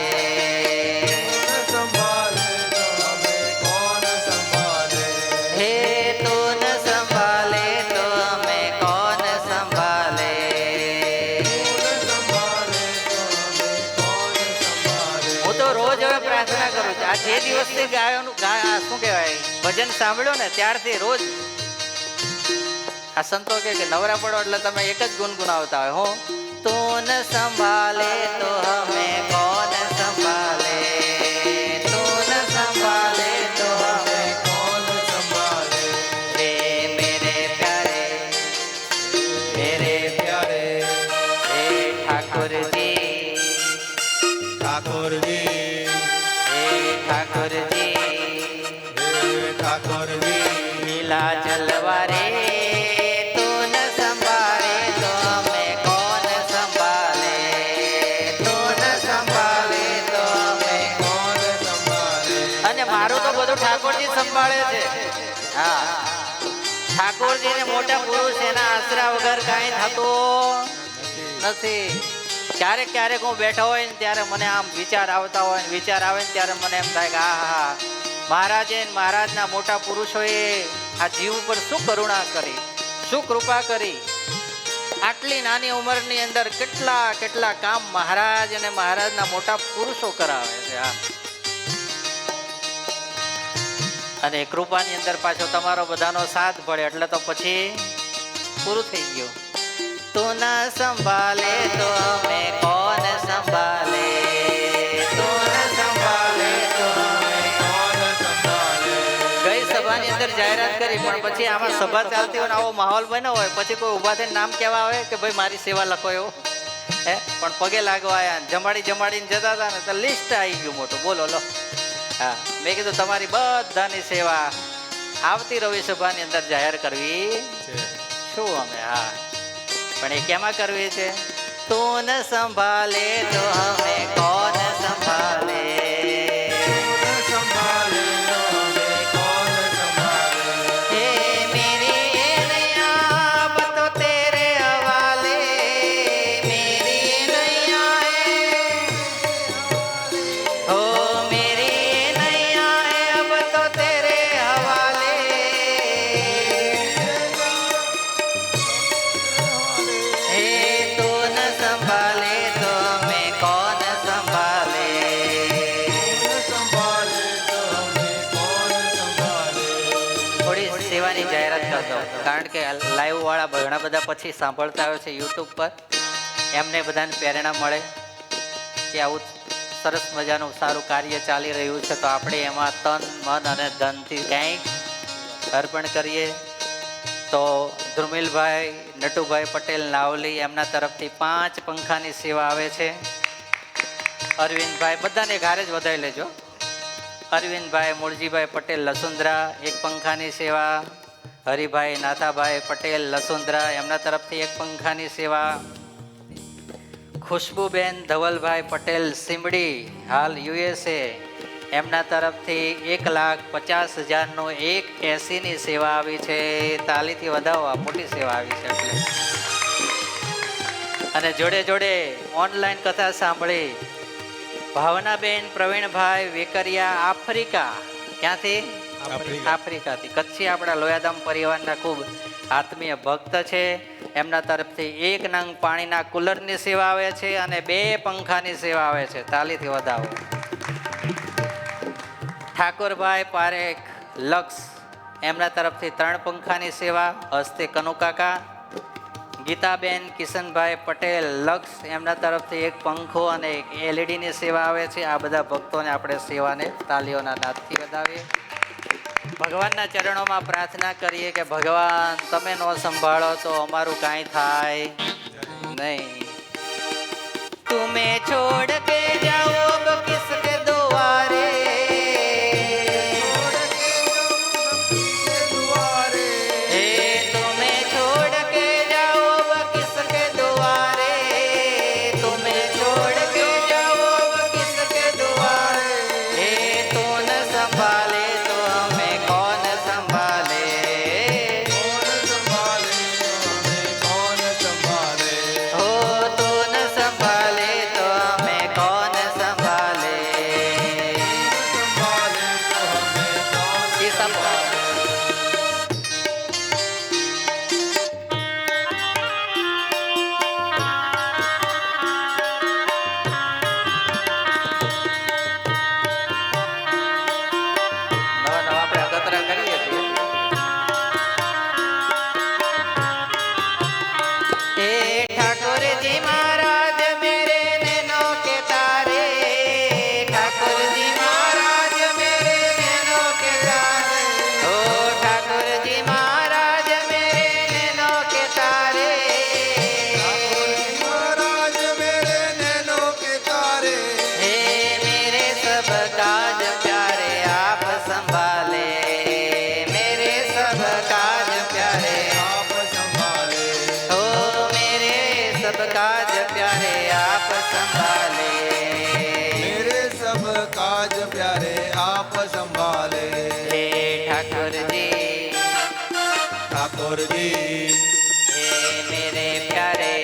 हे तू न संभाले तो हमें कौन संभाले. હું તો રોજ હવે પ્રાર્થના કરું છું. આ જે દિવસથી ગાયોનું શું કહેવાય ભજન સાંભળ્યો ને ત્યારથી રોજ આ સંતો કે નવરા પડો એટલે તમે એક જ ગુનગુનાવતા હોય. હું તું ન સંભાલે તો હમે કોણ સંભાલે. તું ન સંભાલે તો હમે કોણ સંભાલે. હે મેરે પ્યારે હે ઠાકોરજી હે ઠાકોરજી લીલા ચલવારે તું ન સંભાલે તો હમે કોણ સંભાલે. તું ન સંભાલે તો હમે કોણ સંભાલે. અને મારું તો બધું ઠાકોરજી સંભાળે છે. હા, ઠાકોરજી ને મોટા પુરુષ એના આશરા વગર કાંઈ થતું નથી. ક્યારેક ક્યારેક હું બેઠો હોય ને ત્યારે મને આમ વિચાર આવતા હોય ને વિચાર આવે ને ત્યારે મને એમ થાય કે હા મહારાજે ને મહારાજના મોટા પુરુષોએ આ જીવ ઉપર શું કરુણા કરી, શું કૃપા કરી. આટલી નાની ઉંમરની અંદર કેટલા કેટલા કામ મહારાજ અને મહારાજના મોટા પુરુષો કરાવે છે. હા, અને કૃપાની અંદર પાછો તમારો બધાનો સાથ પડે એટલે તો પછી પૂરું થઈ ગયું. તું ના સંભાલે તો અમે કોણ સંભાલે, તું ના સંભાલે તો અમે કોણ સંભાલે. ગઈ સભાની અંદર જાહેરાત કરી પણ પછી આમાં સભા ચાલતી હોય ને આવો માહોલ બન્યો હોય પછી કોઈ ઊભા થઈને નામ કહેવા આવે કે ભાઈ મારી સેવા લખો એવું હે, પણ પગે લાગવા આવ્યા જમાડીને જતા હતા ને તો લિસ્ટ આવી ગયું મોટું. બોલો લો. હા, મેં કીધું તમારી બધાની સેવા આવતી રવિ સભાની અંદર જાહેર કરવી શું અમે. હા, પણ એ કેમાં કરવી છે? તું ન સંભાલે તો અમે કોણ સંભાલે, હે મેરી નૈયા અબ તો તેરે હવાલે, મેરી નૈયા હો મેરી નૈયા અબ તો તેરે હવાલે, હે તું ન સંભાલે તો અમે કોણ સંભાલે. થોડી સેવાની જાહેરાત કરતો કારણ કે લાઈવ વાળા ઘણા બધા પછી સાંભળતા હોય છે યુટ્યુબ પર, એમને બધાને પ્રેરણા મળે કે આવું સરસ મજાનું સારું કાર્ય ચાલી રહ્યું છે તો આપણે એમાં તન મન અને ધનથી કંઈક અર્પણ કરીએ. તો ધ્રુમિલભાઈ નટુભાઈ પટેલ નાવલી એમના તરફથી 5 પંખાની સેવા આવે છે. અરવિંદભાઈ બધાને ઘારે જ વધારી લેજો. અરવિંદભાઈ મૂળજીભાઈ પટેલ લસુંદરા 1 પંખાની સેવા. હરિભાઈ નાથાભાઈ પટેલ લસુંદરા એમના તરફથી 1 પંખાની સેવા. ખુશ્બુબેન ધવલભાઈ પટેલ સિમડી હાલ USA એમના તરફથી 1,50,000નું 180ની સેવા આવી છે. તાલીથી વધાવો, મોટી સેવા આવી છે એટલે. અને જોડે જોડે ઓનલાઈન કથા સાંભળી ભાવનાબેન પ્રવીણભાઈ વેકરિયા આફ્રિકા. ક્યાંથી? આફ્રિકાથી. કચ્છી આપણા લોયાધામ પરિવારના ખૂબ આત્મીય ભક્ત છે. એમના તરફથી 1 નંગ પાણીના કુલરની સેવા આવે છે અને 2 પંખાની સેવા આવે છે. તાલીથી વધાવો. ઠાકોરભાઈ પારેખ લક્ષ એમના તરફથી 3 પંખાની સેવા. હસ્તે કનુકાકા. ગીતાબેન કિશનભાઈ પટેલ લક્ષ એમના તરફથી 1 પંખો અને 1 LED સેવા આવે છે. આ બધા ભક્તોને આપણે સેવાને તાલીઓના નાદથી વધાવીએ. ભગવાનના ચરણોમાં પ્રાર્થના કરીએ કે ભગવાન તમે નો સંભાળો તો અમારું કાંઈ થાય નહીં. તુમે છોડ કે જાઓ અબ કિસકે દ્વારે, હે તુમે છોડ કે જાઓ અબ કિસકે દ્વારે, તુમે છોડ કે જાઓ અબ કિસકે દ્વારે, હે તું ન સંભાલે તો હમે કોણ સંભાલે, હો તું ન સંભાલે તો હમે કોણ સંભાલે. ઈસા બોલો. નવા નવા આપણે અગતરા કરીએ છીએ. हे ठाकुर जी महाराज मेरे नैनों के तारे, ठाकुर जी महाराज मेरे नैनों के तारे, ओ ठाकुर जी महाराज मेरे नैनों के तारे, हे मेरे सब काज प्यारे आप संभाले, मेरे सब काज प्यारे ओ मेरे सब काज प्यारे आप संभाले, मेरे सब काज प्यारे आप संभाले। हे ठाकुर जी ठाकुर जी हे मेरे प्यारे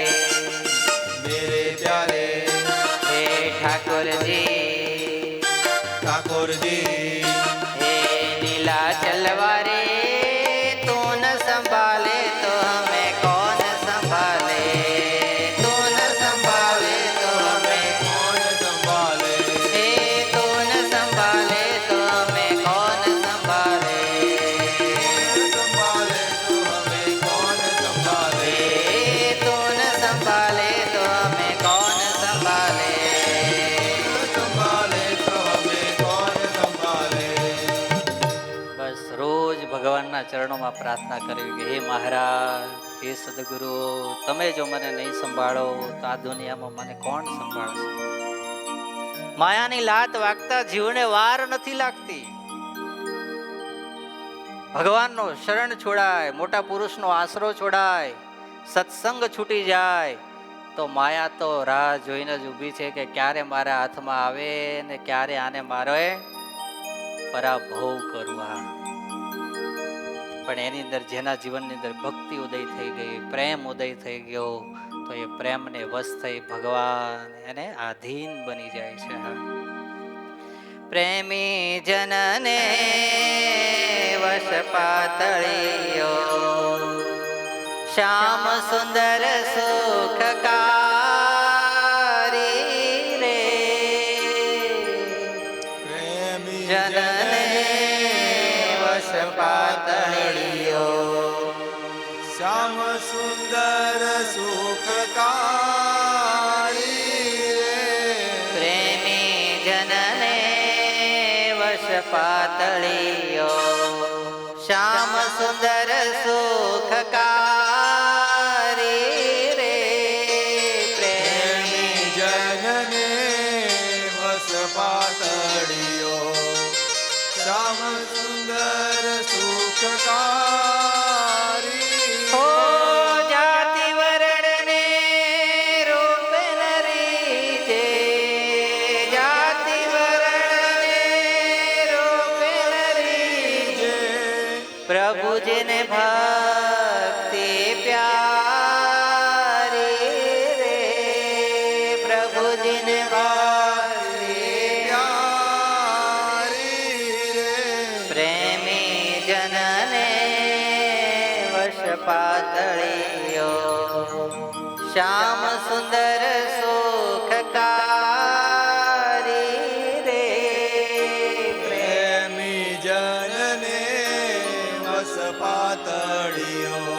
मेरे प्यारे ચરણોમાં પ્રાર્થના કરવી કે હે મહારાજ, હે સદગુરુ, તમે જો મને નહીં સંભાળો તો આ દુનિયામાં મને કોણ સંભાળશે? માયાની લાત વાગતા જીવને વાર નથી લાગતી. ભગવાનનો શરણ છોડાય, મોટા પુરુષનો આશરો છોડાય, સત્સંગ છૂટી જાય તો માયા તો રાહ જોઈને જ ઊભી છે કે ક્યારે મારા હાથમાં આવે ને ક્યારે આને મારે પરાભવ કરવા. પણ એની અંદર જેના જીવનની અંદર ભક્તિ ઉદય થઈ ગઈ, પ્રેમ ઉદય થઈ ગયો, તો એ પ્રેમને વશ થઈ ભગવાન એને આધીન બની જાય છે. પ્રેમી જનને વશ પાતળિયો, શ્યામ સુંદર સુખકારી રે. પ્રેમી જનને વશ પાતળિયો, શ્યામ સુંદર સુખકારી રે. પ્રેમી જનને વશ પાતળિયો, શ્યામ સુંદર સુખકારી રે. પ્રેમી જનને વસ પાતળિયો, શ્યામ સુંદર સુખકારી. હો જાતિ વર્ણને રૂપ નરી જે, જાતિ વર્ણને રૂપ નરી જે, પ્રભુજીને ભક્તિ પ્યારી રે. પ્રભુજીને ભક્તિ પ્યારી રે. પ્રેમી જનને વશ પાતળિયો, શ્યામ સુંદર સુખકારી રે. પ્રેમી જનને વસ પાતળિયો,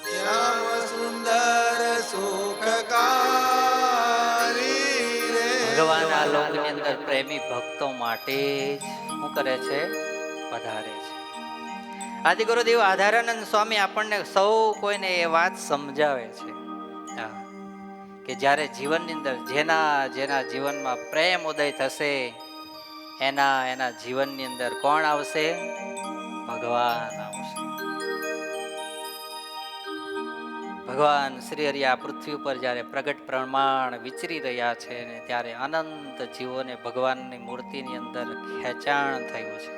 શ્યામ સુંદર સુખકારી રે. ભગવાન આ લોકની અંદર પ્રેમી ભક્તો માટે જ શું કરે છે? પધારે છે. આદિ ગુરુદેવ આધારાનંદ સ્વામી આપણને સૌ કોઈને એ વાત સમજાવે છે, હા, કે જ્યારે જીવનની અંદર જેના જેના જીવનમાં પ્રેમ ઉદય થશે એના જીવનની અંદર કોણ આવશે? ભગવાન આવશે. ભગવાન શ્રી હરિ આ પૃથ્વી ઉપર જ્યારે પ્રગટ પ્રમાણ વિચરી રહ્યા છે ને ત્યારે અનંત જીવોને ભગવાનની મૂર્તિની અંદર ખેંચાણ થયું છે.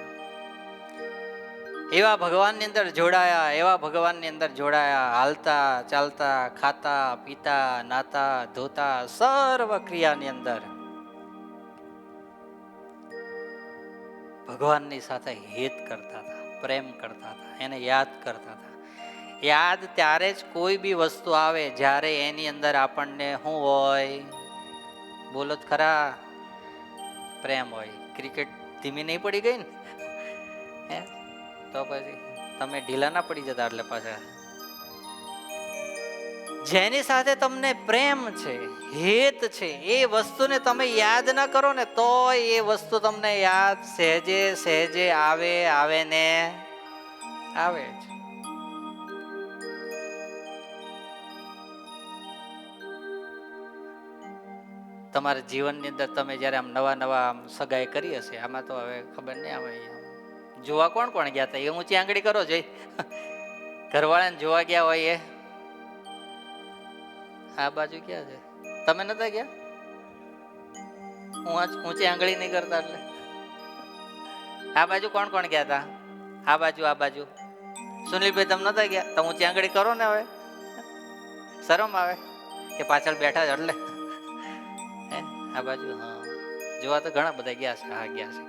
એવા ભગવાનની અંદર જોડાયા, એવા ભગવાનની અંદર જોડાયા, હાલતા ચાલતા, ખાતા પીતા, નાતા ધોતા, સર્વ ક્રિયાની અંદર ભગવાનની સાથે હિત કરતા હતા, પ્રેમ કરતા હતા, એને યાદ કરતા હતા. યાદ ત્યારે જ કોઈ બી વસ્તુ આવે જ્યારે એની અંદર આપણને શું હોય? બોલો જ ખરા, પ્રેમ હોય. ક્રિકેટ ધીમી નહીં પડી ગઈ ને, હે તો પછી તમે ઢીલા ના પડી જતા. એટલે પાછા જેની સાથે તમને પ્રેમ છે, હિત છે, એ વસ્તુને તમે યાદ ના કરો ને તો એ વસ્તુ તમને યાદ સહેજે સહેજે આવે ને આવે જ. તમારા જીવનની અંદર તમે જ્યારે આમ નવા આમ સગાઈ કરી હશે, આમાં તો હવે ખબર નહીં, આવે જોવા કોણ કોણ ગયા હતા? એ ઊંચી આંગળી કરો જોઈ. ઘરવાળાને જોવા ગયા હોય એ આ બાજુ ક્યાં છે? તમે નતા ગયા? ઊંચી આંગળી નહીં કરતા એટલે આ બાજુ કોણ કોણ ગયા હતા? આ બાજુ સુનિલભાઈ તમે નતા ગયા તો ઊંચી આંગળી કરો ને. હવે શરમ આવે કે પાછળ બેઠા છે એટલે આ બાજુ. હા, જોવા તો ઘણા બધા ગયા છે. હા, ગયા છે.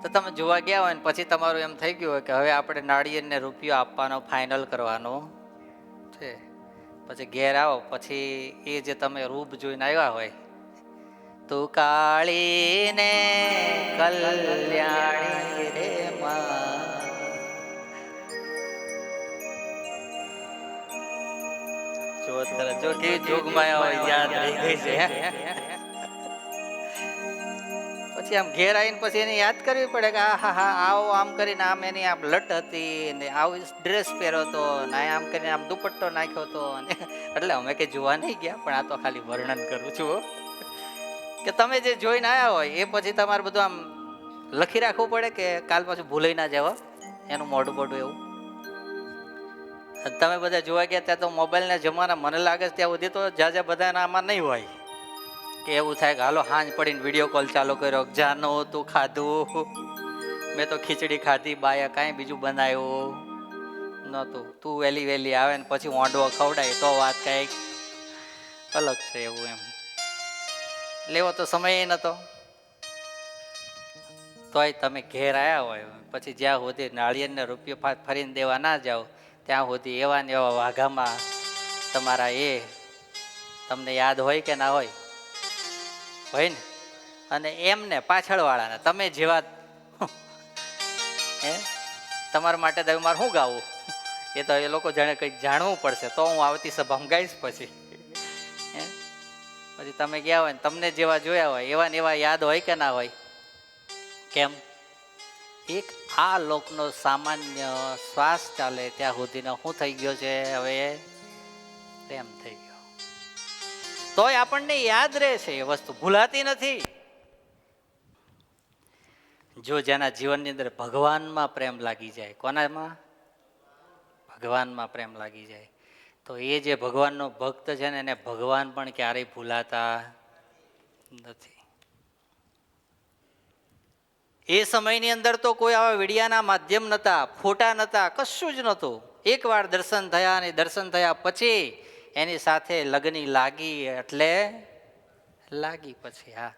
તો તમે જોવા ગયા હોય ને પછી તમારું એમ થઈ ગયું હોય કે હવે આપણે નાળિયેરને રૂપિયો આપવાનો ફાઇનલ કરવાનો છે. પછી ઘેર આવો પછી એ જે તમે રૂપ જોઈને આવ્યા હોય, તું કાળી ને કલ્યાણી રે માં, જો કેવી જોગમાયા હોય યાદ રહી ગઈ છે. પછી આમ ઘેર આવીને પછી એને યાદ કરવી પડે કે હા હા આવો આમ કરીને આમ એની આમ લટ હતી ને આવું ડ્રેસ પહેર્યો હતો ને આમ કરીને આમ દુપટ્ટો નાખ્યો હતો એટલે અમે કે જોવા નહીં ગયા, પણ આ તો ખાલી વર્ણન કરું છું હો. કે તમે જે જોઈને આવ્યા હોય એ પછી તમારે બધું આમ લખી રાખવું પડે કે કાલ પાછું ભૂલાઈ ના જાવ એનું મોઢું મોઢું એવું. તમે બધા જોવા ગયા ત્યાં તો મોબાઈલના જમાના મને લાગે છે ત્યાં સુધી તો જાજા બધાના આમાં નહીં હોય કે એવું થાય કે હાલો હાંજ પડીને વિડીયો કોલ ચાલુ કર્યો, જાનો તું ખાધું, મેં તો ખીચડી ખાધી, બાયા કાંઈ બીજું બનાવ્યું નહોતું, તું વહેલી વહેલી આવે ને પછી ઓંડવો ખવડાય તો વાત કાંઈક અલગ છે એવું એમ. લેવો તો સમય નહોતો, તોય તમે ઘેર આવ્યા હોય પછી જ્યાં સુધી નાળિયેરને રૂપિયો ફરીને દેવા ના જાઓ ત્યાં સુધી એવા ને એવા વાઘામાં તમારા એ તમને યાદ હોય કે ના હોય? હોય ને. અને એમને પાછળવાળાને તમે જેવા હે તમારા માટે તો મારે શું ગાવું એ તો એ લોકો જાણે કંઈક જાણવું પડશે તો હું આવતી સભામાં ગાઈશ પછી. હે પછી તમે ગયા હોય ને તમને જેવા જોયા હોય એવા ને એવા યાદ હોય કે ના હોય? કેમ? એક આ લોકનો સામાન્ય શ્વાસ ચાલે ત્યાં સુધીનો શું થઈ ગયો છે હવે? પ્રેમ થઈ ગયો. તોય આપણને યાદ રહે છે, એ વસ્તુ ભૂલાતી નથી. જો જેના જીવનની અંદર ભગવાનમાં પ્રેમ લાગી જાય, કોનામાં? ભગવાનમાં પ્રેમ લાગી જાય તો એ જે ભગવાનનો ભક્ત છે ને એને ભગવાન પણ ક્યારેય ભૂલાતા નથી. એ સમયની અંદર તો કોઈ આવા વિડિયાના માધ્યમ નહોતા, ફોટા નહોતા, કશું જ નહોતું. એકવાર દર્શન થયા અને દર્શન થયા પછી એની સાથે લગની લાગી એટલે લાગી પછી. હા,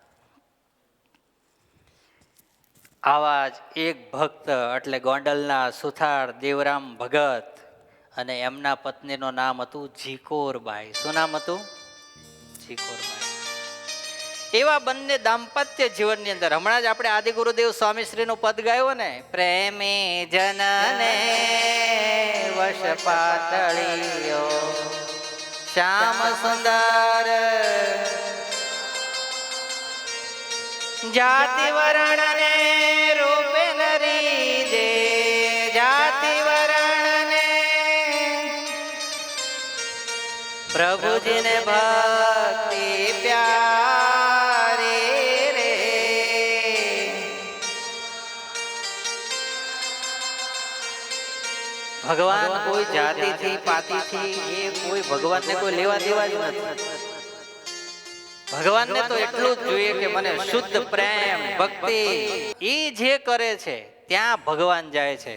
આવા જ એક ભક્ત એટલે ગોંડલના સુથાર દેવરામ ભગત અને એમના પત્નીનું નામ હતું જીકોરબાઈ. શું નામ હતું? જીકોરબાઈ. એવા બંને દાંપત્ય જીવનની અંદર હમણાં જ આપણે આદિ ગુરુદેવ સ્વામીશ્રીનું પદ ગાયું ને, પ્રેમી જનને વશ પાતળીયો શ્યામ સુંદર જાતિ વરણ ને રૂપે નરી દે, જાતિ વરણ ને પ્રભુજીને ભક્તિ પ્યારી રે. ભગવાન કોઈ જાતિથી પાતિથી એ કોઈ ભગવાનને કોઈ લેવા દેવા જ નથી. ભગવાનને તો એટલું જ જોઈએ કે મને શુદ્ધ પ્રેમ ભક્તિ એ જે કરે છે ત્યાં ભગવાન જાય છે.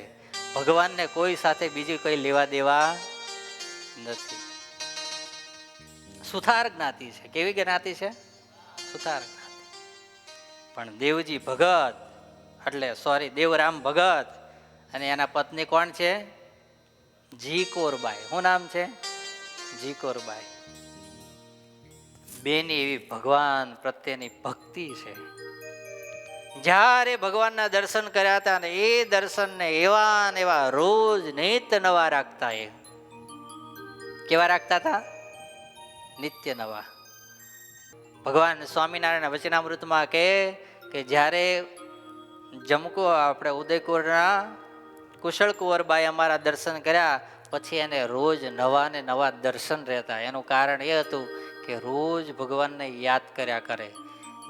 ભગવાનને કોઈ સાથે બીજી કોઈ લેવા દેવા નથી. સુથાર જ્ઞાતિ છે. કેવી જ્ઞાતિ છે? સુથાર જ્ઞાતિ. પણ દેવજી ભગત એટલે દેવરામ ભગત અને એના પત્ની કોણ છે? જીકોરબાઈ. શું નામ છે? જીકોરબાઈ. બેની એવી ભગવાન પ્રત્યેની ભક્તિ છે. જ્યારે ભગવાનના દર્શન કર્યા હતા ને એ દર્શનને એવા ને એવા રોજ નિત્ય નવા રાખતા. એ કેવા રાખતા હતા? નિત્ય નવા. ભગવાન સ્વામિનારાયણ વચનામૃતમાં કે જ્યારે જમકો આપણે ઉદયપુરના કુશળ કુંવરબાઈ અમારા દર્શન કર્યા પછી એને રોજ નવા ને નવા દર્શન રહેતા. એનું કારણ એ હતું કે રોજ ભગવાનને યાદ કર્યા કરે.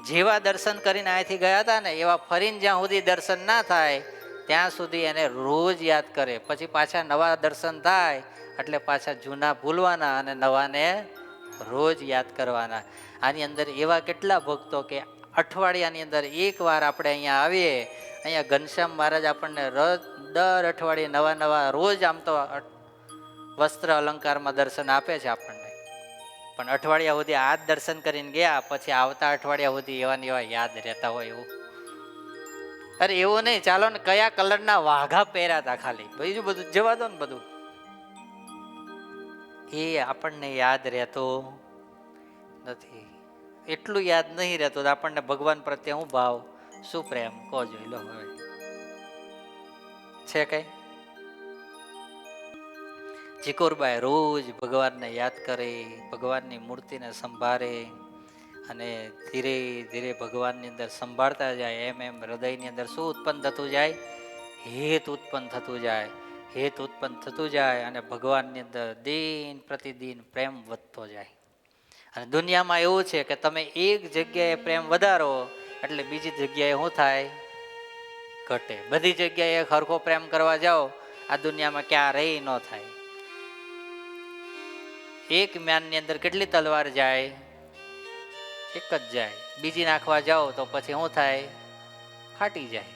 જેવા દર્શન કરીને અહીંથી ગયા હતા ને એવા ફરીને જ્યાં સુધી દર્શન ના થાય ત્યાં સુધી એને રોજ યાદ કરે. પછી પાછા નવા દર્શન થાય એટલે પાછા જૂના ભૂલવાના અને નવાને રોજ યાદ કરવાના. આની અંદર એવા કેટલા ભક્તો કે અઠવાડિયાની અંદર એકવાર આપણે અહીંયા આવીએ, અહીંયા ઘનશ્યામ મહારાજ આપણને દર અઠવાડિયે નવા નવા રોજ આમ તો વસ્ત્ર અલંકારમાં દર્શન આપે છે આપણને, પણ અઠવાડિયા સુધી આ જ દર્શન કરીને ગયા પછી આવતા અઠવાડિયા સુધી એવા ને એવા યાદ રહેતા હોય એવું. અરે એવું નહીં, ચાલો ને કયા કલરના વાઘા પહેર્યા હતા ખાલી, બીજું બધું જવા દો ને, બધું એ આપણને યાદ રહેતો નથી. એટલું યાદ નહીં રહેતું તો આપણને ભગવાન પ્રત્યે શું ભાવ, શું પ્રેમ કહો જોઈ લો. હવે છે કઈ? જીકોરબાઈ રોજ ભગવાનને યાદ કરે, ભગવાનની મૂર્તિને સંભાળે અને ધીરે ધીરે ભગવાનની અંદર સંભાળતા જાય એમ એમ હૃદયની અંદર શું ઉત્પન્ન થતું જાય? હેત ઉત્પન્ન થતું જાય. હેત ઉત્પન્ન થતું જાય અને ભગવાનની અંદર દિન પ્રતિદિન પ્રેમ વધતો જાય. અને દુનિયામાં એવું છે કે તમે એક જગ્યાએ પ્રેમ વધારો એટલે બીજી જગ્યાએ શું થાય? ઘટે. બધી જગ્યાએ હરખો પ્રેમ કરવા જાઓ આ દુનિયામાં ક્યારેય ન થાય. એક મ્યાનની અંદર કેટલી તલવાર જાય? એક જ જાય. બીજી નાખવા જાઓ તો પછી શું થાય? ફાટી જાય.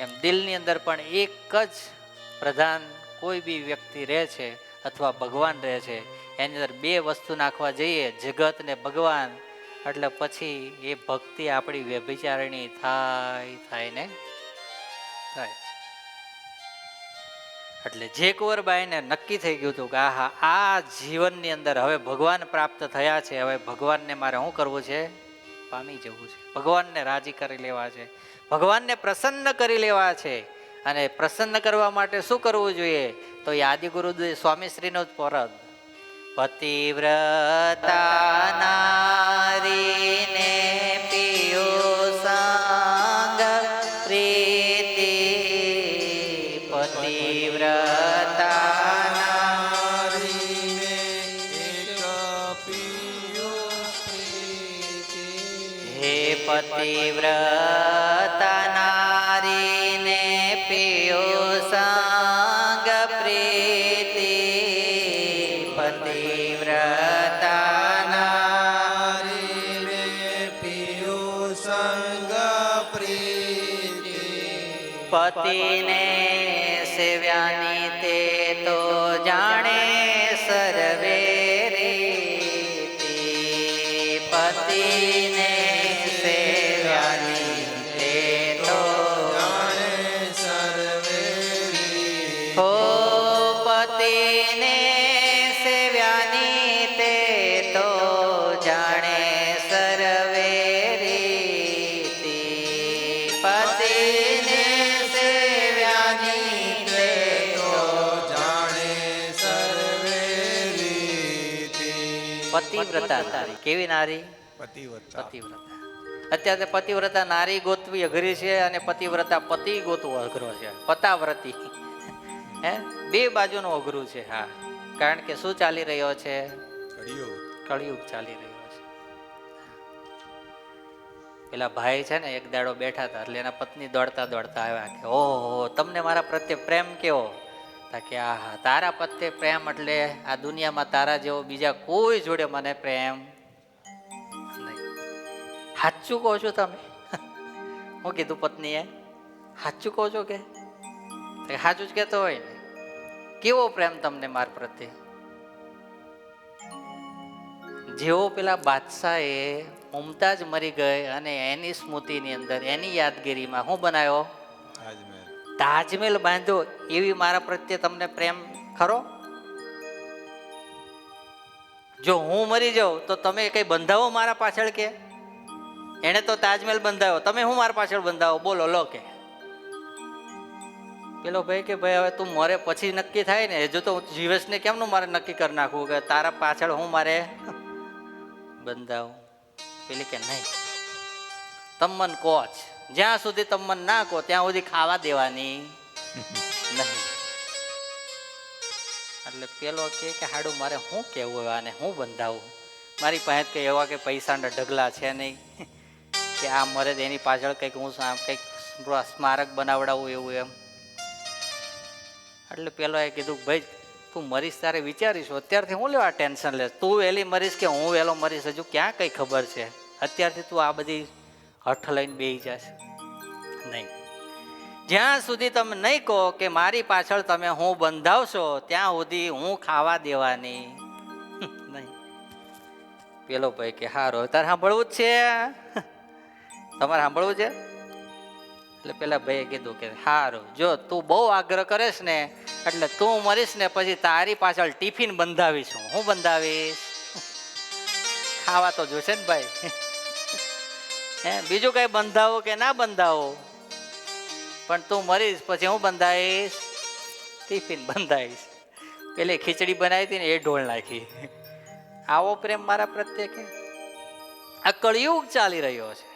એમ દિલની અંદર પણ એક જ પ્રધાન કોઈ બી વ્યક્તિ રહે છે અથવા ભગવાન રહે છે, એની અંદર બે વસ્તુ નાખવા જઈએ, જગત ને ભગવાન, એટલે પછી એ ભક્તિ આપણી વ્યભિચારણી થાય ને થાય. એટલે જે કુંવરબાઈને નક્કી થઈ ગયું હતું કે આહા આ જીવનની અંદર હવે ભગવાન પ્રાપ્ત થયા છે, હવે ભગવાનને મારે શું કરવું છે? પામી જવું છે. ભગવાનને રાજી કરી લેવા છે, ભગવાનને પ્રસન્ન કરી લેવા છે. અને પ્રસન્ન કરવા માટે શું કરવું જોઈએ? તો એ આદિગુરુ સ્વામીશ્રીનો જ પરદ, પતિવ્રતા નારીને પિયુષાંગ પ્રીતિ, પતિવ્રતા નારીને એક પિયુષ પ્રીતિ. હે પતિવ્રતા નારીને પિયુષાંગ પ્રીતિ, પતિવ્રતા નારીને પિયુષાંગ પ્રીતિ. પતિને સેવ્યાની તે તો જાણે સર્વે રીતિ, પતિને સેવ્યાની તે તો જાણે સર્વે રીતિ. હો પતિને સેવ્યાની તે તો જાણે સર્વે રીતિ, પતિને સેવ્યાની તે તો જાણે સર્વે રીતિ. પતિવ્રતા નારી. કેવી નારી? પતિવ્રતા. પતિવ્રતા. અત્યારે પતિવ્રતા નારી ગોતવી અઘરી છે અને પતિવ્રતા પતિ ગોતવો અઘરો છે. પતાવ્રતી હે, બે બાજુનું અઘરું છે. હા, કારણ કે શું ચાલી રહ્યો છે? કળિયુગ ચાલી રહ્યો છે. પેલા ભાઈ છે ને એક દાડો બેઠા હતા એટલે એના પત્ની દોડતા દોડતા આવ્યા કે ઓહો તમને મારા પ્રત્યે પ્રેમ કેવો? કે આહા તારા પ્રત્યે પ્રેમ એટલે આ દુનિયામાં તારા જેવો બીજા કોઈ જોડે મને પ્રેમ નહીં. સાચું કહો છો તમે? હું કીધું પત્નીએ, સાચું કહો છો કે? સાચું જ કહેતો હોય ને. કેવો પ્રેમ તમને મારા પ્રત્યે? જેવો પેલા બાદશાહે મુમતાજ મરી ગઈ અને એની સ્મૃતિની અંદર એની યાદગીરીમાં હું બનાવ્યો? તાજમહેલ બાંધ્યો. એવી મારા પ્રત્યે તમને પ્રેમ ખરો? જો હું મરી જાઉં તો તમે કઈ બંધાવો મારા પાછળ? કે એને તો તાજમહેલ બંધાવ્યો, તમે હું મારા પાછળ બંધાવો? બોલો લો. કે પેલો ભાઈ કે ભાઈ હવે તું મરે પછી નક્કી થાય ને, હજુ તો જીવસને કેમનું મારે નક્કી કરી નાખવું કે તારા પાછળ હું મારે બંધાવું? પેલી કે નહીં, તમ મન કહો જ, જ્યાં સુધી તમ મન ના કહો ત્યાં સુધી ખાવા દેવાની નહીં. એટલે પેલો કે હાડું મારે શું કેવું આને, હું બંધાવું? મારી પાસે કઈ એવા કે પૈસાના ઢગલા છે નહીં કે આ મરે એની પાછળ કંઈક હું કંઈક સ્મારક બનાવડાવું એવું એમ. એટલે પેલો એ કીધું ભાઈ તું મરીશ તારે વિચારીશું, અત્યારથી હું લેવા ટેન્શન લે? તું વહેલી મરીશ કે હું વહેલો મરીશ હજુ ક્યાં કઈ ખબર છે? અત્યારથી તું આ બધી હઠ લઈને બેસી જશે નહીં. જ્યાં સુધી તમે નહીં કહો કે મારી પાછળ તમે હું બંધાવશો ત્યાં સુધી હું ખાવા દેવાની નહીં. પેલો ભાઈ કે હારો તારે સાંભળવું જ છે? તમારે સાંભળવું છે? એટલે પેલા ભાઈએ કીધું કે હારું, જો તું બહુ આગ્રહ કરેશ ને એટલે તું મરીશ ને પછી તારી પાછળ ટિફિન બંધાવીશું. હું બંધાવીશ? ખાવા તો જોશે ને ભાઈ. હે, બીજું કઈ બંધાવો કે ના બંધાવો, પણ તું મરીશ પછી હું બંધાઈશ? ટિફિન બંધાઈશ. પેલી ખીચડી બનાવી હતી ને એ ઢોળ નાખી. આવો પ્રેમ મારા પ્રત્યે કે? આ કળિયુગ ચાલી રહ્યો છે.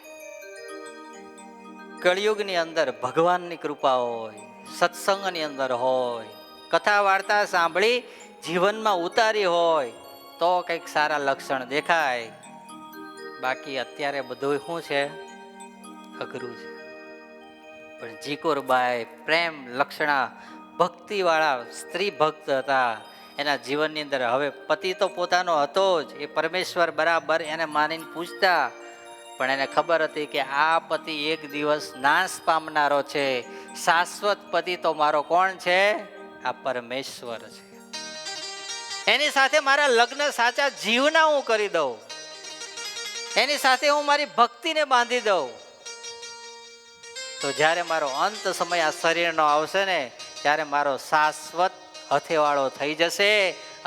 કળિયુગની અંદર ભગવાનની કૃપા હોય, સત્સંગની અંદર હોય, કથા વાર્તા સાંભળી જીવનમાં ઉતારી હોય તો કંઈક સારા લક્ષણ દેખાય. બાકી અત્યારે બધું શું છે? અઘરું છે. પણ જીકોરબાઈ પ્રેમ લક્ષણા ભક્તિવાળા સ્ત્રી ભક્ત હતા. એના જીવનની અંદર હવે પતિ તો પોતાનો હતો જ, એ પરમેશ્વર બરાબર એને માનીને પૂછતા, પણ એને ખબર હતી કે આ પતિ એક દિવસ નાશ પામનારો છે. શાશ્વત પતિ તો મારો કોણ છે? આ પરમેશ્વર છે. એની સાથે મારા લગ્ન સાચા જીવના હું કરી દઉં, એની સાથે હું મારી ભક્તિને બાંધી દઉં, તો જ્યારે મારો અંત સમય આ શરીરનો આવશે ને, ત્યારે મારો શાશ્વત હથેવાળો થઈ જશે.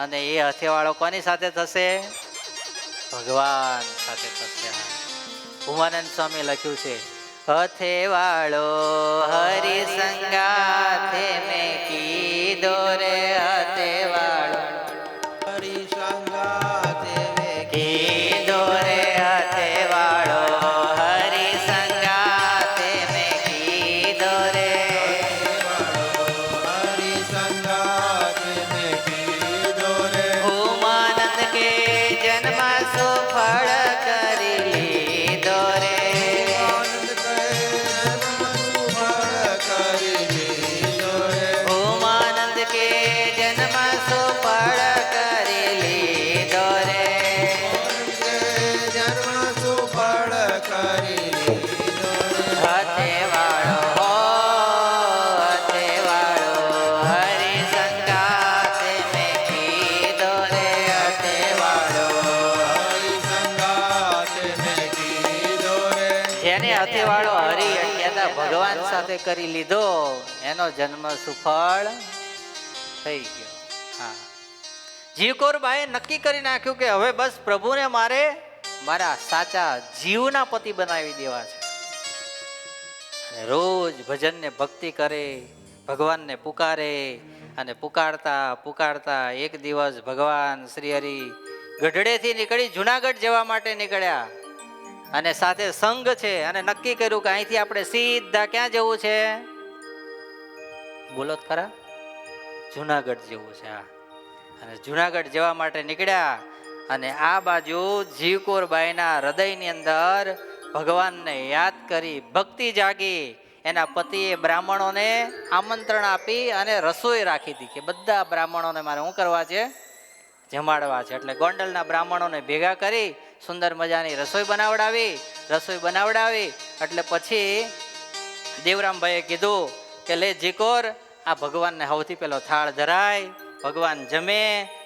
અને એ હથેવાળો કોની સાથે થશે? ભગવાન સાથે થશે. ભુવાનંદ સ્વામી લખ્યું છે, હથેવાળો હરિ સંગાથે મેં કીધો રે, હથેવાળો હરિ સંગાથે મેં કીધો રે, હથેવાળો હરિ સંગાથે મેં કીધો રે. હરિ સંગાથે મેં કીધો રે. ભુવાનંદ કે જન્મ સુફળ કરી લીધો રે. આનંદ કહે જન્મ સુફળ કરી લીધો રે. ભુવાનંદ કે જન્મ સુફળ કરી લીધો રે. જન્મ સુફળ કરી લીધો રે. હથેવાળો હો, હથેવાળો હરિ સંગાથે મેં કીધો રે, હથેવાળો. હરિ સંગાથે મેં કીધો રે. જેને હથેવાળો હરિ કહેતા ભગવાન સાથે કરી લીધો, એનો જન્મ સુફળ થઈ ગયો. હા, જીવકોરબાએ નક્કી કરી નાખ્યું કે હવે બસ પ્રભુને મારે મારા સાચા જીવના પતિ બનાવી દેવા છે. અને રોજ ભજનને ભક્તિ કરે, ભગવાનને પુકારે, અને પુકારતા પુકારતા એક દિવસ ભગવાન શ્રી હરિ ગઢડેથી નીકળી જુનાગઢ જવા માટે નીકળ્યા. અને સાથે સંઘ છે, અને નક્કી કર્યું કે અહીંથી આપણે સીધા ક્યાં જવું છે? બોલો તો ખરા, જુનાગઢ જવું છે. હા, અને જુનાગઢ જવા માટે નીકળ્યા. અને આ બાજુ જીવકોરબાઈના હૃદયની અંદર ભગવાનને યાદ કરી ભક્તિ જાગી. એના પતિએ બ્રાહ્મણોને આમંત્રણ આપી અને રસોઈ રાખી હતી કે બધા બ્રાહ્મણોને મારે શું કરવા છે? જમાડવા છે. એટલે ગોંડલના બ્રાહ્મણોને ભેગા કરી સુંદર મજાની રસોઈ બનાવડાવી. રસોઈ બનાવડાવી એટલે પછી દેવરામભાઈએ કીધું કે લે જીકોર, આ ભગવાનને સૌથી પહેલો થાળ ધરાય, ભગવાન જમે,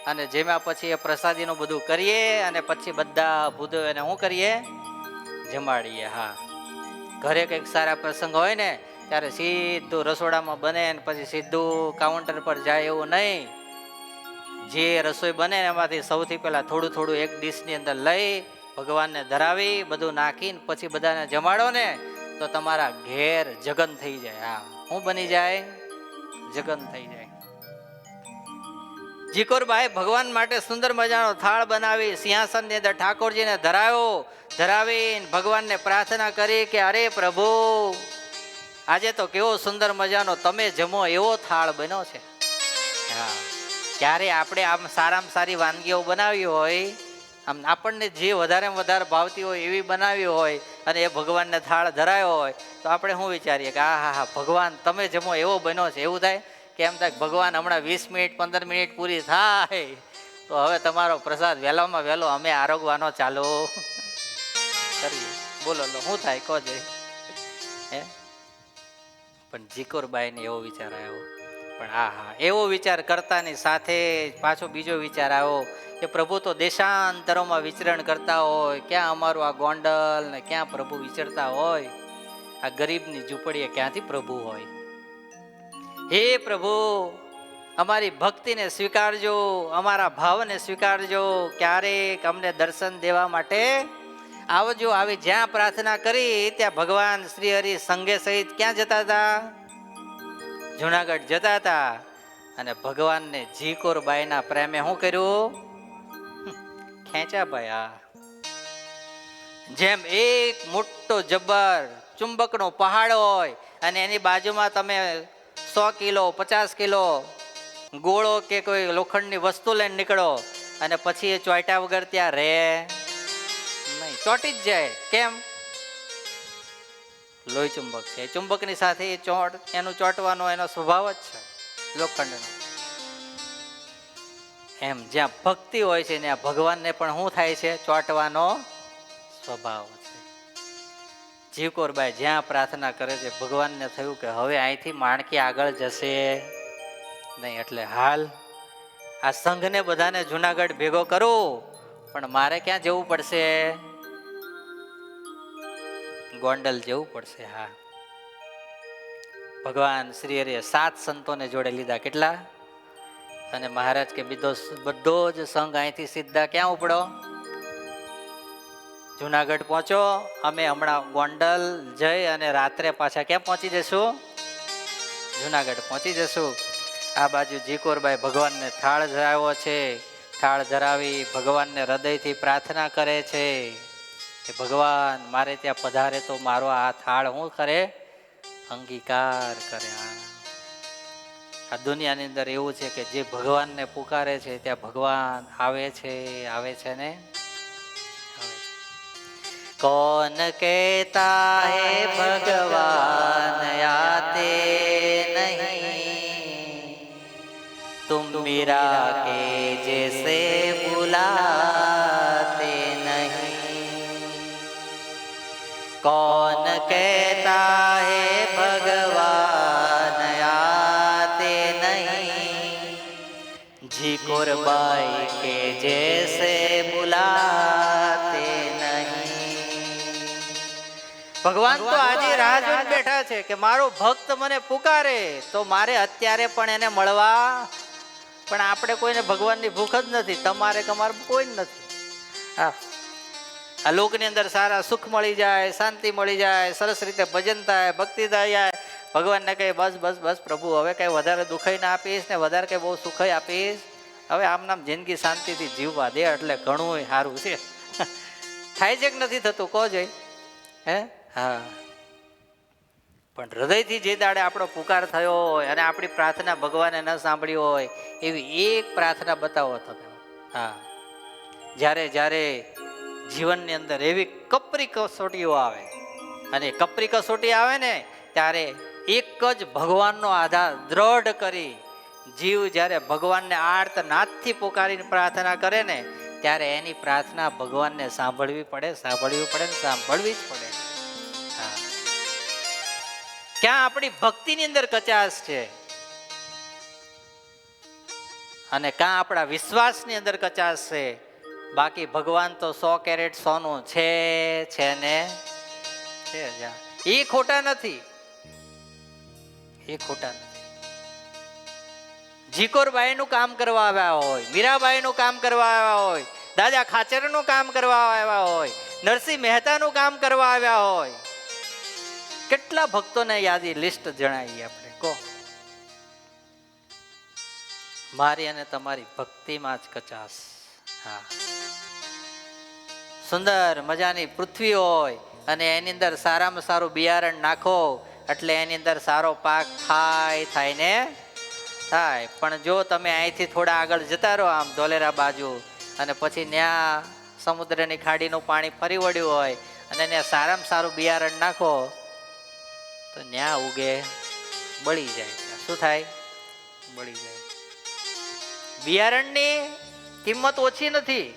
અને જેમાં પછી એ પ્રસાદીનું બધું કરીએ, અને પછી બધા ભૂદો એને શું કરીએ? જમાડીએ. હા, ઘરે કંઈક સારા પ્રસંગ હોય ને ત્યારે સીધું રસોડામાં બને ને પછી સીધું કાઉન્ટર પર જાય એવું નહીં. જે રસોઈ બને એમાંથી સૌથી પહેલા થોડું થોડું એક ડીશની અંદર લઈ ભગવાનને ધરાવી, બધું નાખીને પછી બધાને જમાડો ને તો તમારા ઘેર જગન થઈ જાય. હા, શું બની જાય? જગન થઈ જાય. જીકોરબાએ ભગવાન માટે સુંદર મજાનો થાળ બનાવી સિંહાસનની અંદર ઠાકોરજીને ધરાવ્યો. ધરાવીને ભગવાનને પ્રાર્થના કરી કે અરે પ્રભુ, આજે તો કેવો સુંદર મજાનો તમે જમો એવો થાળ બન્યો છે. હા, ક્યારે આપણે આમ સારામાં સારી વાનગીઓ બનાવી હોય, આમ આપણને જે વધારેમાં વધારે ભાવતી હોય એવી બનાવી હોય, અને એ ભગવાનને થાળ ધરાયો હોય, તો આપણે શું વિચારીએ કે હા હા ભગવાન તમે જમો એવો બન્યો છે. એવું થાય કે એમ થાય ભગવાન હમણાં 20 મિનિટ 15 મિનિટ પૂરી થાય તો હવે તમારો પ્રસાદ વહેલામાં વહેલો અમે આરોગવાનો ચાલુ કરીએ. બોલો લો શું થાય કહો જઈ. હે, પણ જીકોરબાઈને એવો વિચાર આવ્યો. પણ હા, એવો વિચાર કરતાની સાથે પાછો બીજો વિચાર આવ્યો કે પ્રભુ તો દેશાંતરોમાં વિચરણ કરતા હોય, ક્યાં અમારું આ ગોંડલ ને ક્યાં પ્રભુ વિચરતા હોય, આ ગરીબની ઝૂંપડીએ ક્યાંથી પ્રભુ હોય. હે પ્રભુ, અમારી ભક્તિને સ્વીકારજો, અમારા ભાવને સ્વીકારજો, ક્યારેક અમને દર્શન દેવા માટે આવજો. આવી જ્યાં પ્રાર્થના કરી ત્યાં ભગવાન શ્રી હરિ સંઘે સહિત ક્યાં જતા હતા? જુનાગઢ જતા હતા. અને ભગવાનને જીકોરબાઈના પ્રેમે શું કર્યું? ખેંચ્યા ભાઈ. હા, જેમ એક મોટો જબ્બર ચુંબકનો પહાડ હોય અને એની બાજુમાં તમે 100 કિલો 50 કિલો ગોળો કે કોઈ લોખંડની વસ્તુ લઈને નીકળો અને પછી એ ચોંટ્યા વગર ત્યાં રહે નહીં, ચોંટી જ જાય. કેમ? લોહી ચુંબક છે. ચુંબકની સાથે એ એનું ચોંટવાનો એનો સ્વભાવ જ છે લોખંડનો. એમ જ્યાં ભક્તિ હોય છે ત્યાં ભગવાનને પણ શું થાય છે? ચોંટવાનો સ્વભાવ છે. જીવકોરબાઈ જ્યાં પ્રાર્થના કરે છે ભગવાનને થયું કે હવે અહીંથી માણકી આગળ જશે નહીં, એટલે હાલ આ સંઘને બધાને જુનાગઢ ભેગો કરું, પણ મારે ક્યાં જવું પડશે? ગોંડલ જવું પડશે. હા, ભગવાન શ્રી હરિએ 7 સંતોને જોડે લીધા. કેટલા? અને મહારાજ કે બધો જ સંઘ અહીંથી સીધા ક્યાં ઉપડો? જુનાગઢ પહોંચો. અમે હમણાં ગોંડલ જઈ અને રાત્રે પાછા ક્યાં પહોંચી જશું? જુનાગઢ પહોંચી જશું. આ બાજુ જીકોરબાઈ ભગવાનને થાળ ધરાવ્યો છે. થાળ ધરાવી ભગવાનને હૃદયથી પ્રાર્થના કરે છે કે ભગવાન મારે ત્યાં પધારે તો મારો આ થાળ શું કરે? અંગીકાર કરે. આ દુનિયાની અંદર એવું છે કે જે ભગવાનને પુકારે છે ત્યાં ભગવાન આવે છે ને આવે છે. कौन कहता है भगवान आते नहीं, तुम मीरा के जैसे बुलाते नहीं. कौन कहता है भगवान आते नहीं, जीकोरबाई के जैसे बुलाते नहीं. ભગવાન તો આજે રાહ જોઈને બેઠા છે કે મારો ભક્ત મને પુકારે તો મારે અત્યારે પણ એને મળવા, પણ આપણે કોઈને ભગવાનની ભૂખ જ નથી. તમારે કમાર કોઈ જ નથી. આ લોકની અંદર સારા સુખ મળી જાય, શાંતિ મળી જાય, સરસ રીતે ભજન થાય, ભક્તિ થાય. ભગવાનને કહે બસ બસ બસ પ્રભુ હવે કઈ વધારે દુખાઈ ના આપીશ ને વધારે કઈ બહુ સુખાઈ આપીશ, હવે આમ નામ જિંદગી શાંતિથી જીવવા દે એટલે ઘણું સારું છે. થાય છે કે નથી થતું? કહો જઈ. હે? હા, પણ હૃદયથી જે દાડે આપણો પુકાર થયો હોય અને આપણી પ્રાર્થના ભગવાને ન સાંભળી હોય એવી એક પ્રાર્થના બતાવો તમે. હા, જ્યારે જ્યારે જીવનની અંદર એવી કપરી કસોટીઓ આવે અને કપરી કસોટી આવે ને ત્યારે એક જ ભગવાનનો આધાર દ્રઢ કરી જીવ જ્યારે ભગવાનને આર્ત નાદથી પુકારીને પ્રાર્થના કરે ને ત્યારે એની પ્રાર્થના ભગવાનને સાંભળવી પડે ને સાંભળવી જ પડે. ક્યાં આપણી ભક્તિની અંદર કચાશ છે અને ક્યાં આપણા વિશ્વાસની અંદર કચાશ છે. બાકી ભગવાન તો 100 કેરેટ સોનું છે ને છે. એ ખોટા નથી, એ ખોટા નથી. જીકોરબાઈ નું કામ કરવા આવ્યા હોય, મીરાબાઈ નું કામ કરવા આવ્યા હોય, દાદા ખાચર નું કામ કરવા આવ્યા હોય, નરસિંહ મહેતા નું કામ કરવા આવ્યા હોય, કેટલા ભક્તોને યાદી લિસ્ટ જણાવી આપણે? કહો. મારી અને તમારી ભક્તિમાં જ કચાશ. હા, સુંદર મજાની પૃથ્વી હોય અને એની અંદર સારામાં સારું બિયારણ નાખો એટલે એની અંદર સારો પાક થાય ને થાય. પણ જો તમે અહીંથી થોડા આગળ જતા રહો આમ ધોલેરા બાજુ અને પછી ત્યાં સમુદ્રની ખાડીનું પાણી ફરી વળ્યું હોય અને ત્યાં સારામાં સારું બિયારણ નાખો તો ન્યા ઉગે બળી જાય. શું થાય? બળી જાય. બિયારણની કિંમત ઓછી નથી,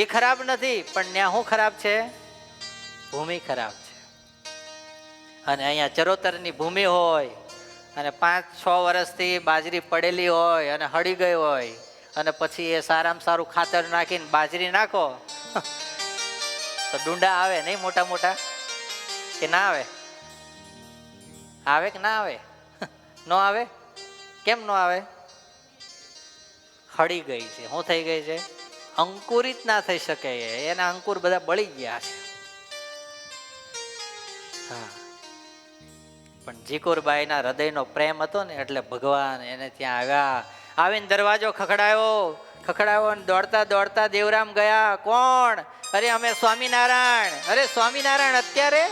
એ ખરાબ નથી, પણ ન્યા શું ખરાબ છે? ભૂમિ ખરાબ છે. અને અહીંયા ચરોતરની ભૂમિ હોય અને 5-6 વર્ષથી બાજરી પડેલી હોય અને હળી ગઈ હોય અને પછી એ સારામાં સારું ખાતર નાખીને બાજરી નાખો તો ડુંડા આવે નહીં? મોટા મોટા કે ના આવે? આવે કે ના આવે? ન આવે. કેમ ન આવે? હળી ગઈ છે. શું થઈ ગઈ છે? અંકુરિત ના થઈ શકે, એના અંકુર બધા બળી ગયા છે. હા, પણ જીકોરબાઈના હૃદયનો પ્રેમ હતો ને એટલે ભગવાન એને ત્યાં આવ્યા. આવીને દરવાજો ખખડાયો ખખડાવો ને દોડતા દોડતા દેવરામ ગયા. કોણ? અરે અમે સ્વામિનારાયણ. અરે સ્વામિનારાયણ અત્યારે?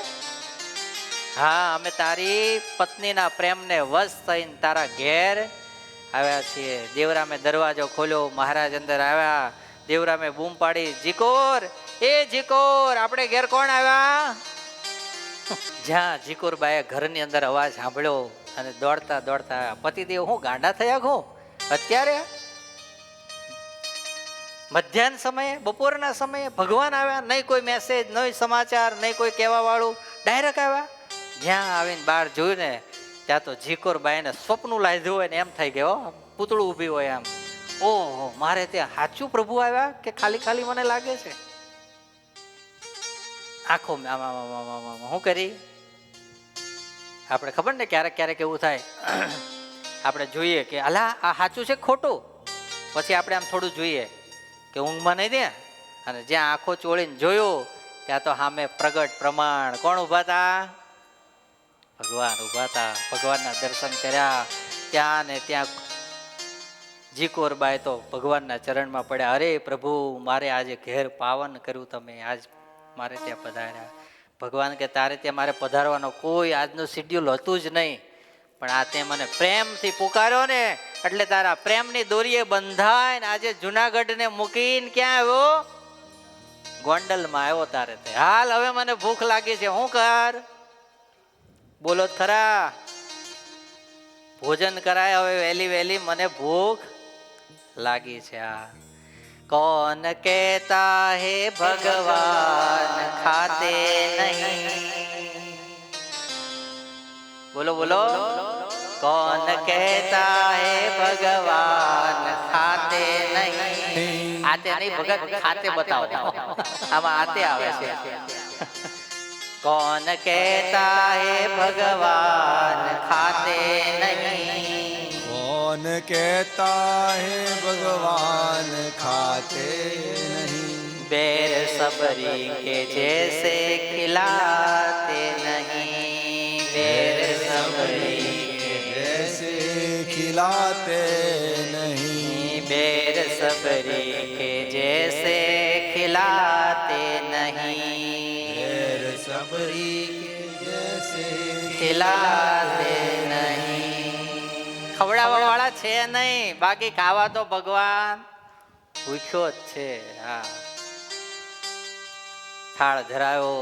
હા, અમે તારી પત્નીના પ્રેમને વશ થઈને તારા ઘેર આવ્યા છીએ. દેવરામે દરવાજો ખોલ્યો, મહારાજ અંદર આવ્યા. દેવરામે બૂમ પાડી, જીકોર, એ જીકોર, આપણે ઘેર કોણ આવ્યા? જ્યાં જીકોરબાએ ઘરની અંદર અવાજ સાંભળ્યો અને દોડતા દોડતા આવ્યા. પતિદેવ હું ગાંડા થયા ખો અત્યારે? મધ્યાહન સમયે, બપોરના સમયે ભગવાન આવ્યા? નહીં કોઈ મેસેજ, નહીં સમાચાર, નહીં કોઈ કહેવા વાળું, ડાયરેક્ટ આવ્યા. જ્યાં આવીને બહાર જોયું ને ત્યાં તો જીકોરબાઈને સ્વપ્નું લાગ્યું હોય ને એમ થઈ ગયો, પૂતળું ઊભી હોય એમ. ઓહો, મારે ત્યાં સાચું પ્રભુ આવ્યા કે ખાલી ખાલી મને લાગે છે? આખો શું કરી? આપણે ખબર ને ક્યારેક ક્યારેક એવું થાય, આપણે જોઈએ કે અલા આ સાચું છે ખોટું, પછી આપણે આમ થોડું જોઈએ કે ઊંઘમાં નહીં દે, અને જ્યાં આંખો ચોળીને જોયું ત્યાં તો સામે પ્રગટ પ્રમાણ કોણ ઊભા હતા? ભગવાન ઊભા હતા. ભગવાનના દર્શન કર્યા. ત્યાં ને ત્યાં જીકોરબાઈ તો ભગવાનના ચરણમાં પડ્યા. અરે પ્રભુ, મારે આજે ઘેર પાવન કર્યું તમે, આજ મારે ત્યાં પધાર્યા. ભગવાન કે તારે ત્યાં મારે પધારવાનો કોઈ આજનું શિડ્યુલ હતું જ નહીં, પણ આ તે મને પ્રેમથી પુકાર્યો ને એટલે તારા પ્રેમની દોરીએ બંધાઈને આજે જુનાગઢને મૂકીને ક્યાં આવ્યો? ગોંડલમાં આવ્યો તારે તે. હાલ હવે મને ભૂખ લાગી છે, હું કર? બોલો જ ખરા. ભોજન કરાય હવે વહેલી વહેલી, મને ભૂખ લાગી છે. આ कौन कहता है भगवान खाते नहीं? बोलो बोलो. कौन कहता है भगवान खाते नहीं? आते नहीं भगत, खाते बताओ. આમાં આતે આવે છે. कौन कहता है भगवान खाते नहीं? कौन कहता है भगवान खाते नहीं? बैर सबरी के जैसे खिलाते नहीं. बैर सबरी के जैसे खिलाते नहीं. बैर सबरी के जैसे खिलाते नहीं. बैर सबरी के जैसे खिलाते नहीं. ખવડાવવા વાળા છે નહીં, બાકી ખાવા તો ભગવાન ભૂખ્યો જ છે. હા, થાળ ધરાયો.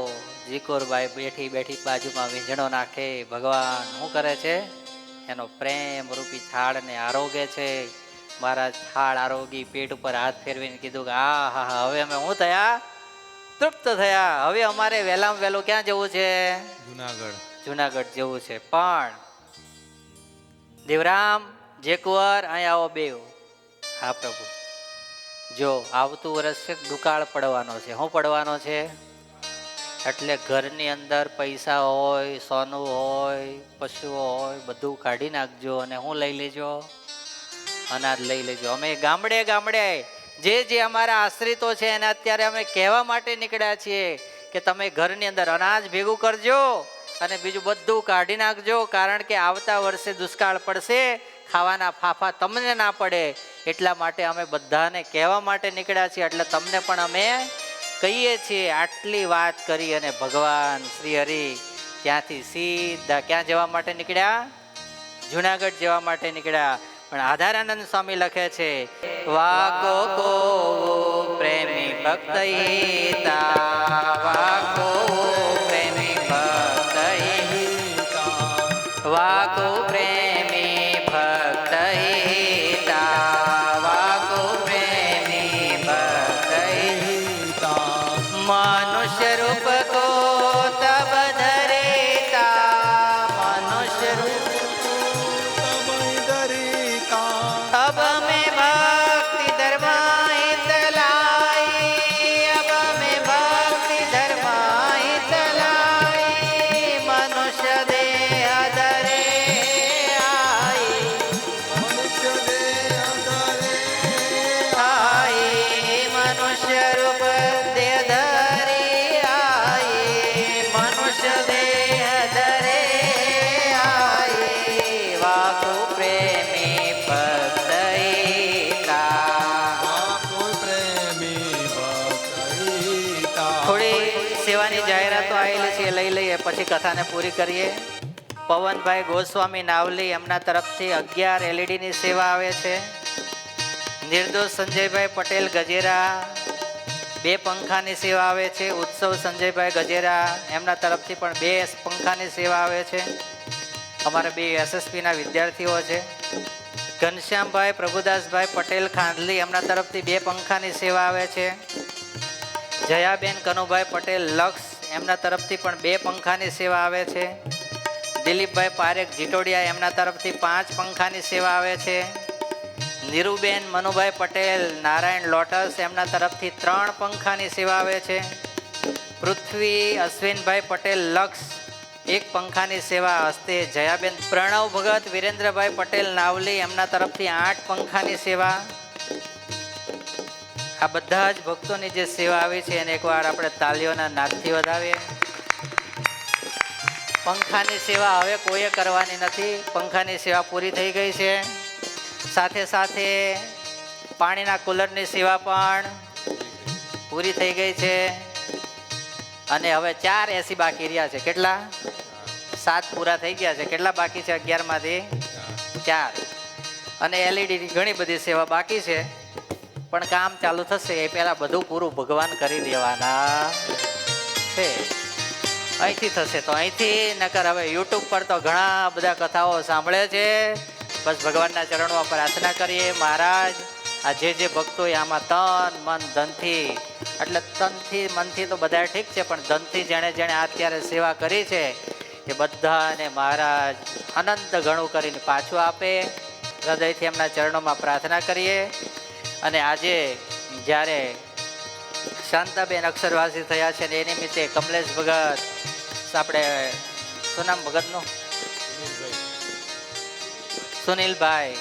જીકોરબાઈ બેઠી બેઠી બાજુમાં વીંઝણો નાખે. ભગવાન શું કરે છે? એનો પ્રેમ રૂપી થાળને આરોગે છે. મહારાજ થાળ આરોગી પેટ ઉપર હાથ ફેરવીને કીધું કે આ હા હા, હવે અમે શું થયા? તૃપ્ત થયા. હવે અમારે વહેલામાં વહેલું ક્યાં જવું છે? જુનાગઢ. જુનાગઢ જવું છે. પણ દેવરામ, જેકુંવર, અહીં આવો બેવ. હા પ્રભુ. જો આવતું વર્ષ છે દુકાળ પડવાનો છે. શું પડવાનો છે? એટલે ઘરની અંદર પૈસા હોય, સોનું હોય, પશુઓ હોય, બધું કાઢી નાખજો અને હું લઈ લેજો? અનાજ લઈ લેજો. અમે ગામડે ગામડે જે અમારા આશ્રિતો છે એને અત્યારે અમે કહેવા માટે નીકળ્યા છીએ કે તમે ઘરની અંદર અનાજ ભેગું કરજો અને બીજું બધું કાઢી નાખજો, કારણ કે આવતા વર્ષે દુષ્કાળ પડશે, ખાવાના ફાફા તમને ના પડે. એટલા માટે અમે બધાને કહેવા માટે નીકળ્યા છીએ. એટલે તમને પણ અમે કહીએ છીએ. આટલી વાત કરી અને ભગવાન શ્રી હરિ ત્યાંથી સીધા ક્યાં જવા માટે નીકળ્યા? જુનાગઢ જવા માટે નીકળ્યા. પણ આધારાનંદ સ્વામી લખે છે, વાકો કો પ્રેમી ભક્ત વાકો પ્રેમી ભક્ત વાકો પ્રેમી ભક્ત વાકો પ્રેમી ભક્ત મનુષ્ય રૂપ કો તબ ધરેતા. મનુષ્ય રૂપ अब में भक्ति धर्माहित लाई. अब में भक्ति धर्माहित लाई. मनुष्य देह धरे પછી કથાને પૂરી કરીએ. પવનભાઈ ગોસ્વામી નાવલી, એમના તરફથી 11 એલઈડીની સેવા આવે છે. નિર્દોષ સંજયભાઈ પટેલ ગજેરા, 2 પંખાની સેવા આવે છે. ઉત્સવ સંજયભાઈ ગજેરા, એમના તરફથી પણ 2 પંખાની સેવા આવે છે. અમારા 2 એસએસપીના વિદ્યાર્થીઓ છે. ઘનશ્યામભાઈ પ્રભુદાસભાઈ પટેલ ખાંડલી, એમના તરફથી 2 પંખાની સેવા આવે છે. જયાબેન કનુભાઈ પટેલ લક્ષ, એમના તરફથી પણ 2 પંખાની સેવા આવે છે. દિલીપભાઈ પારેખ જીટોડિયા, એમના તરફથી 5 પંખાની સેવા આવે છે. નીરુબેન મનુભાઈ પટેલ નારાયણ લોટસ, એમના તરફથી 3 પંખાની સેવા આવે છે. પૃથ્વી અશ્વિનભાઈ પટેલ લક્ષ, 1 પંખાની સેવા હસ્તે. જયાબેન પ્રણવ ભગત વિરેન્દ્રભાઈ પટેલ નાવલી, એમના તરફથી 8 પંખાની સેવા. આ બધા જ ભક્તોની જે સેવા આવી છે એને એકવાર આપણે તાલીઓના નાદથી વધાવીએ. પંખાની સેવા હવે કોઈએ કરવાની નથી. પંખાની સેવા પૂરી થઈ ગઈ છે. સાથે સાથે પાણીના કુલરની સેવા પણ પૂરી થઈ ગઈ છે. અને હવે 4 એસી બાકી રહ્યા છે. કેટલા? 7 પૂરા થઈ ગયા છે. કેટલા બાકી છે? 11 માંથી 4. અને એલઈડીની ઘણી બધી સેવા બાકી છે, પણ કામ ચાલુ થશે એ પહેલા બધું પૂરું ભગવાન કરી દેવાના છે. અહીંથી થશે તો અહીંથી, નકર હવે યુટ્યુબ પર તો ઘણા બધા કથાઓ સાંભળે છે. બસ ભગવાનના ચરણોમાં પ્રાર્થના કરીએ, મહારાજ આ જે ભક્તો આમાં તન મન ધનથી, એટલે તનથી મનથી તો બધા ઠીક છે, પણ ધનથી જેણે જેણે અત્યારે સેવા કરી છે એ બધાને મહારાજ અનંત ઘણું કરીને પાછું આપે. હૃદયથી એમના ચરણોમાં પ્રાર્થના કરીએ. અને આજે જ્યારે શાંતાબેન અક્ષરવાસી થયા છે ને એ નિમિત્તે કમલેશ ભગત, આપણે શું નામ ભગતનું? સુનિલભાઈ,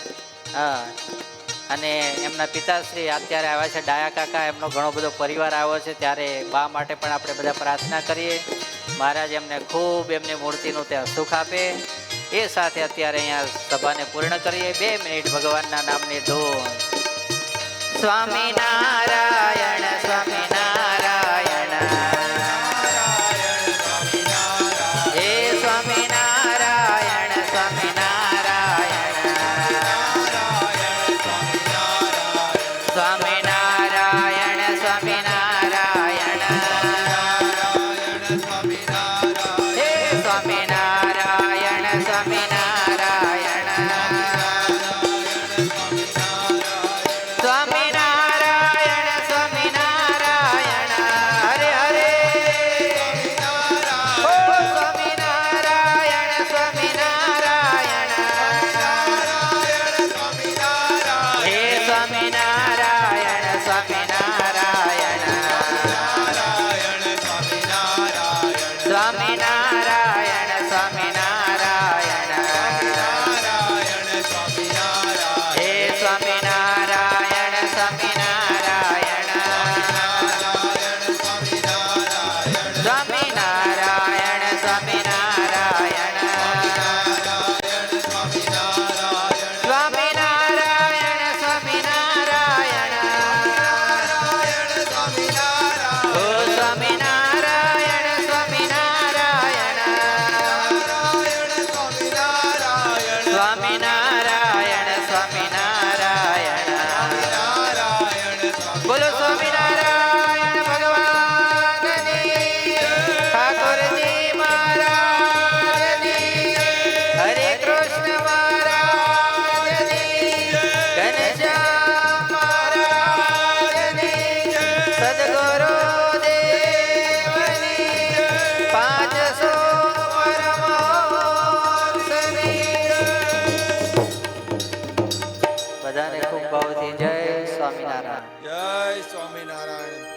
હા, અને એમના પિતાશ્રી અત્યારે આવ્યા છે ડાયા કાકા, એમનો ઘણો બધો પરિવાર આવ્યો છે. ત્યારે બા માટે પણ આપણે બધા પ્રાર્થના કરીએ, મહારાજ એમને ખૂબ એમની મૂર્તિનું ત્યાં સુખ આપે. એ સાથે અત્યારે અહીંયા સભાને પૂર્ણ કરીએ. 2 મિનિટ ભગવાનના નામની ધૂન. સ્વામિનારાયણ સ્વામિનારાયણ, હે સ્વામિનારાયણ સ્વામિનારાયણ, સ્વામિનારાયણ સ્વામિનારાયણ, હે સ્વામિનારાયણ સ્વામિનારાયણ, સ્વામિનારાયણ સ્વામિનારાયણ, હરે હરે, ઓ સ્વામિનારાયણ સ્વામિનારાયણ, હે સ્વામિનારાયણ સ્વામિનારાયણ, સ્વામિનારાયણ સ્વામિનારાયણ, હે સ્વામિનારાયણ સ્વામિનારાયણ, સ્વામિનારાયણ સ્વામિનારાયણ, સ્વામિનારાયણ સ્વામિનારાયણ, ઓ સ્વામિનારાયણ સ્વામિનારાયણ, સ્વામિનારાયણ સ્વામિનારાયણ, બોલો સ્વામિનારાયણ ભગવાનની, ઠાકોરજી મહારાજની, હરે કૃષ્ણ મહારાજની, ઘનશ્યામ મહારાજની, સદગુરુ દેવની, 500 પરમહંસની. બધાને ખૂબ ભાવથી જય સ્વામિનારાયણ. જય સ્વામિનારાયણ.